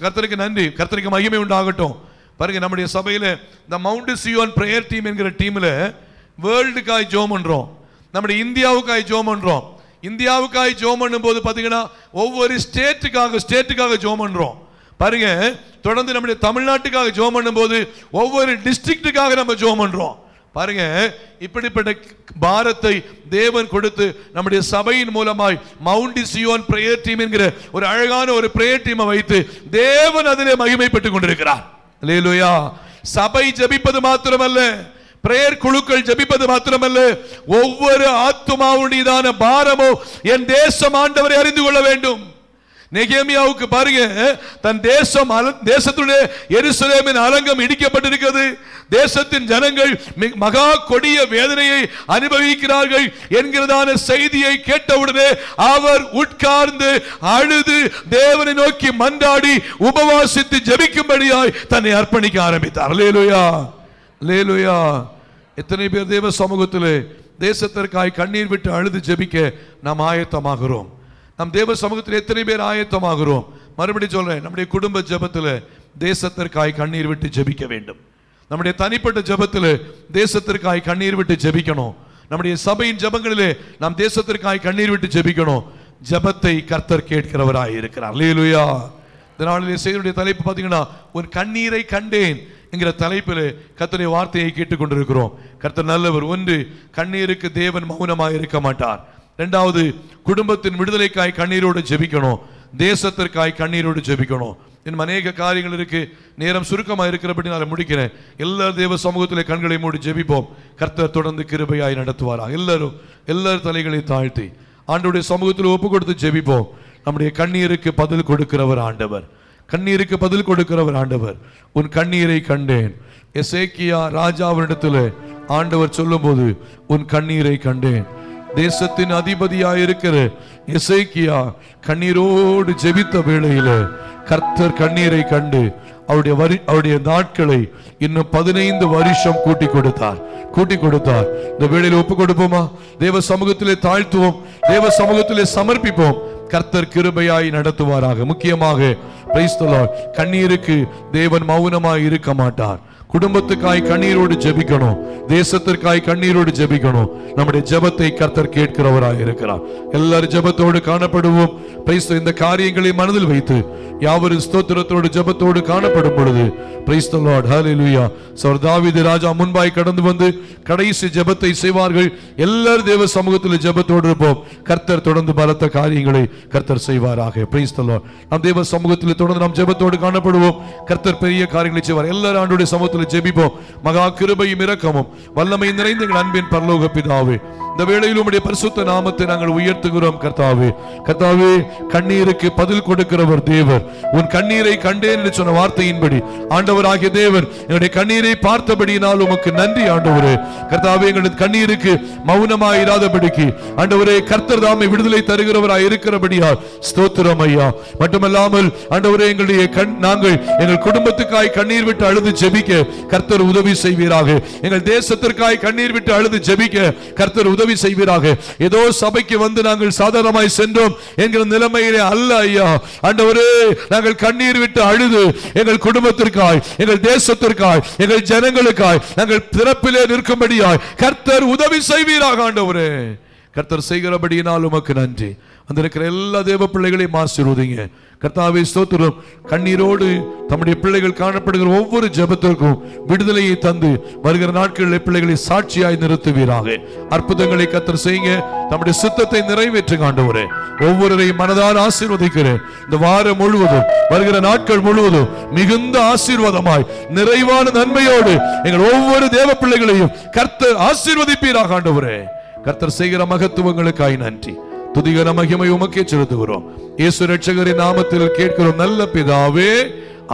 கர்த்தருக்கு நன்றி, கர்த்தருக்கு மகிமை உண்டாகட்டும். பாருங்க, நம்முடைய சபையில் இந்த மவுண்ட் சியோன் பிரேயர் டீம் என்கிற டீம்ல வேர்ல்டுக்காய் ஜெபம் பண்றோம். நம்முடைய இந்தியாவுக்காய் ஜெபம் பண்றோம். இந்தியாவுக்காய் ஜெபம் பண்ணும் போது பாத்தீங்கன்னா ஒவ்வொரு ஸ்டேட்டுக்காக ஜெபம் பண்றோம். பாருங்க, தொடர்ந்து நம்முடைய தமிழ்நாட்டுக்காக ஜெபம் பண்ணும் போது ஒவ்வொரு டிஸ்ட்ரிக்ட்டுக்காக நம்ம ஜெபம் பண்றோம். பாருங்க, இப்படிப்பட்ட பாரத்தை தேவன் கொடுத்து நம்முடைய சபையின் மூலமாய் மவுண்ட் சியோன் பிரேயர் டீம் என்கிற ஒரு அழகான ஒரு பிரேயர் டீமை வைத்து தேவன் அதிலே மகிமைப்பட்டுக் கொண்டிருக்கிறார். அல்லேலூயா. சபை ஜெபிப்பது மாத்திரமல்ல, பிரேயர் குழுக்கள் ஜெபிப்பது மாத்திரமல்ல, ஒவ்வொரு ஆத்துமாவுடையதான பாரமோ என் தேசம் ஆண்டவரை அறிந்து கொள்ள வேண்டும். நெகேமியாவுக்கு பாருங்க, தன் தேசத்துடைய எருசலேமின் அலங்கம் இடிக்கப்பட்டிருக்கிறது. தேசத்தின் ஜனங்கள் மகா கொடிய வேதனையை அனுபவிக்கிறார்கள் என்கிறதான செய்தியை கேட்டவுடனே அவர் உட்கார்ந்து அழுது தேவனை நோக்கி மன்றாடி உபவாசித்து ஜெபிக்கும்படியாய் தன்னை அர்ப்பணிக்க ஆரம்பித்தார். அல்லேலூயா, அல்லேலூயா. எத்தனை பேர் தேவ சமூகத்திலே தேசத்திற்காய் கண்ணீர் விட்டு அழுது ஜெபிக்க நாம் ஆயத்தமாகிறோம்? நம் தேவ சமூகத்தில் எத்தனை பேர் ஆயத்தமாகிறோம்? மறுபடியும் சொல்றேன், நம்முடைய குடும்ப ஜெபத்தில் தேசத்திற்காய் கண்ணீர் விட்டு ஜெபிக்க வேண்டும். நம்முடைய தனிப்பட்ட ஜெபத்தில் தேசத்திற்காய் கண்ணீர் விட்டு ஜெபிக்கணும். நம்முடைய சபையின் ஜெபங்களிலே நாம் தேசத்திற்காய் கண்ணீர் விட்டு ஜெபிக்கணும். ஜெபத்தை கர்த்தர் கேட்கிறவராய் இருக்கிறார். அல்லேலூயா. இந்த நாளிலே செய்தியுடைய தலைப்பு பார்த்தீங்கன்னா, ஒரு கண்ணீரை கண்டேன் என்கிற தலைப்பில் கர்த்தருடைய வார்த்தையை கேட்டுக்கொண்டிருக்கிறோம். கர்த்தர் நல்லவர். ஒன்று, கண்ணீருக்கு தேவன் மௌனமாக இருக்க மாட்டார். இரண்டாவது, குடும்பத்தின் விடுதலைக்காய் கண்ணீரோடு ஜெபிக்கணும், தேசத்திற்காய் கண்ணீரோடு ஜெபிக்கணும். இன்னும் அநேக காரியங்கள் இருக்கு. நேரம் சுருக்கமாக இருக்கிறபடி நான் முடிக்கிறேன். எல்லா தேவ சமூகத்தில் கண்களை மூடி ஜெபிப்போம். கர்த்தர் தொடர்ந்து கிருபையாய் நடத்துவாரா. எல்லாரும் தலைகளை தாழ்த்தி ஆண்டவருடைய சமூகத்தில் ஒப்பு கொடுத்து ஜெபிப்போம். நம்முடைய கண்ணீருக்கு பதில் கொடுக்கிறவர் ஆண்டவர். கண்ணீருக்கு பதில் கொடுக்கிறவர் ஆண்டவர். உன் கண்ணீரை கண்டேன். எசேக்கியா ராஜாவினிடத்தில் ஆண்டவர் சொல்லும் போது உன் கண்ணீரை கண்டேன். தேசத்தின் அதிபதியாயிருக்கிற எசேக்கியா கண்ணீரோடு ஜெபித்த வேளையில கர்த்தர் கண்ணீரை கண்டு அவருடைய நாட்களை இன்னும் 15 வருஷம் கூட்டி கொடுத்தார். இந்த வேளையில் ஒப்பு கொடுப்போமா? தேவ சமூகத்திலே தாழ்த்துவோம், தேவ சமூகத்திலே சமர்ப்பிப்போம். கர்த்தர் கிருபையாய் நடத்துவாராக. முக்கியமாக பிரைஸ் தி லார்ட், கண்ணீருக்கு தேவன் மௌனமாய் இருக்க மாட்டார். குடும்பத்துக்காய் கண்ணீரோடு ஜெபிக்கணும், தேசத்திற்காய் கண்ணீரோடு ஜெபிக்கணும். நம்முடைய ஜெபத்தை கர்த்தர் கேட்கிறவராய் இருக்கிறார். எல்லாரும் ஜெபத்தோடு காணப்படுவோம். பிரைஸ் இந்த காரியங்களை மனதில் வைத்து யாவரும் ஸ்தோத்திரத்தோடு ஜெபத்தோடு காணப்படும் பொழுது price the Lord, hallelujah. Sir தாவீது ராஜா முன்பாய் கடந்து வந்து கடைசி ஜெபத்தை செய்வார்கள். எல்லாரும் தேவ சமூகத்தில் ஜெபத்தோடு இருப்போம். கர்த்தர் தொடர்ந்து பலத்த காரியங்களை கர்த்தர் செய்வாராக. Price the Lord. நாம் தேவ சமூகத்தில் தொடர்ந்து நாம் ஜெபத்தோடு காணப்படுவோம். கர்த்தர் பெரிய காரியங்களை செய்வார். எல்லாரும் ஆண்டவருடைய சமூகத்தில் ஜெபிப்போம். மகா கிருபையும் இரக்கமும் வல்லமை நிறைந்த எங்கள் அன்பின் பரலோக பிதாவே, இந்த வேளையில் உம்முடைய பரிசுத்த நாமத்தை நாங்கள் உயர்த்துகிறோம். கர்த்தாவே, கண்ணீருக்கு பதில் கொடுக்கிறவர் தேவர். உன் கண்ணீரை கண்டேன் என்று சொன்ன வார்த்தையின்படி ஆண்டவராகிய தேவர் எங்களுடைய கண்ணீரை பார்த்தபடியினால் உமக்கு நன்றி ஆண்டவரே. கர்த்தாவே, எங்களது கண்ணீருக்கு மௌனமாயிராதபடிக்கு ஆண்டவரே கர்த்தர் தாமே விடுதலை தருகிறவராய் இருக்கிறபடியால் ஸ்தோத்திரம் ஐயா. மட்டுமல்லாமல் ஆண்டவரே, நாங்கள் எங்கள் குடும்பத்துக்காய் கண்ணீர் விட்டு அழுது ஜெபிக்க கர்த்தர் உதவி செய்வீராக. எங்கள் தேசத்திற்காய் கண்ணீர் விட்டு அழுது ஜெபிக்க கர்த்தர் உதவி செய்வீராக. ஏதோ சபைக்கு வந்து நாங்கள் சாதாரணமாய் சென்றோம் என்கிற நிலைமையிலே அல்ல ஐயா. ஆண்டவரே, நாங்கள் கண்ணீர் விட்டு அழுது எங்கள் குடும்பத்திற்காய், எங்கள் தேசத்திற்காய், எங்கள் ஜனங்களுக்காய் நாங்கள் திறப்பிலே நிற்கும்படியாய் கர்த்தர் உதவி செய்வீராக. ஆண்டவரே, கர்த்தர் செய்கிறபடியினால் உமக்கு நன்றி. அந்த இருக்கிற எல்லா தேவ பிள்ளைகளையும் ஆசீர்வதிங்க. கர்த்தாவே ஸ்தோத்திரம். கண்ணீரோடு தம்முடைய பிள்ளைகள் காணப்படுகிற ஒவ்வொரு ஜெபத்திற்கும் விடுதலையை தந்து வருகிற நாட்களில் பிள்ளைகளை சாட்சியாய் நிறுத்துவீராக. அற்புதங்களை கர்த்தர் செய்யுங்க. தம்முடைய சித்தத்தை நிறைவேற்றுங்க ஆண்டவரே. ஒவ்வொருவரையும் மனதால் ஆசீர்வதிக்கிறேன். இந்த வாரம் முழுவதும் வருகிற நாட்கள் முழுவதும் மிகுந்த ஆசீர்வாதமாய் நிறைவான நன்மையோடு எங்கள் ஒவ்வொரு தேவ பிள்ளைகளையும் கர்த்தர் ஆசீர்வதிப்பீராக ஆண்டவரே. கர்த்தர் செய்கிற மகத்துவங்களுக்காய் நன்றி. துதிகர மகிமை உமக்கே செலுத்துகிறோம். இயேசு இரட்சகரின் நாமத்தில் கேட்கிறோம் நல்ல பிதாவே,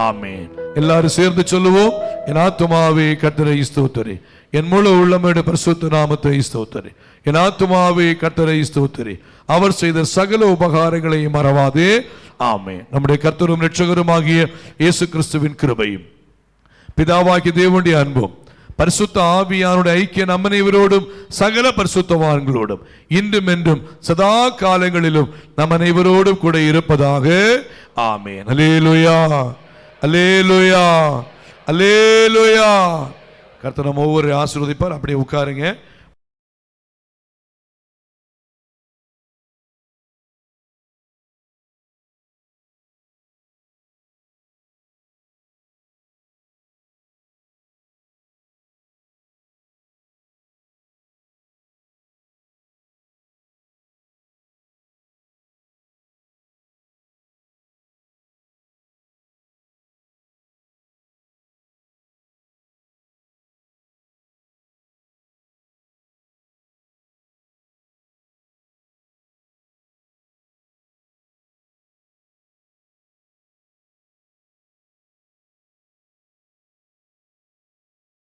ஆமென். எல்லாரும் சேர்ந்து சொல்லுவோம். என் ஆத்துமாவே கர்த்தரை ஸ்தோத்திரி, என் முழு உள்ளமேடு பரிசுத்த நாமத்தை ஸ்தோத்திரி. என் ஆத்துமாவே கர்த்தரை ஸ்தோத்திரி, அவர் செய்த சகல உபகாரங்களை மறவாதே. ஆமென். நம்முடைய கர்த்தரும் இரட்சகருமாகிய இயேசு கிறிஸ்துவின் கிருபையும் பிதாவாகிய தேவனுடைய அன்பும் பரிசுத்த ஆவியானுடைய ஐக்கிய நம் அனைவரோடும் சகல பரிசுத்தவான்களோடும் இன்றும் என்றும் சதா காலங்களிலும் நம் அனைவரோடும் கூட இருப்பதாக. ஆமென். அல்லேலூயா, அல்லேலூயா, அல்லேலூயா. கர்த்தர் நம்ம ஒவ்வொரு ஆசீர்வதிப்பார். அப்படியே உட்காருங்க.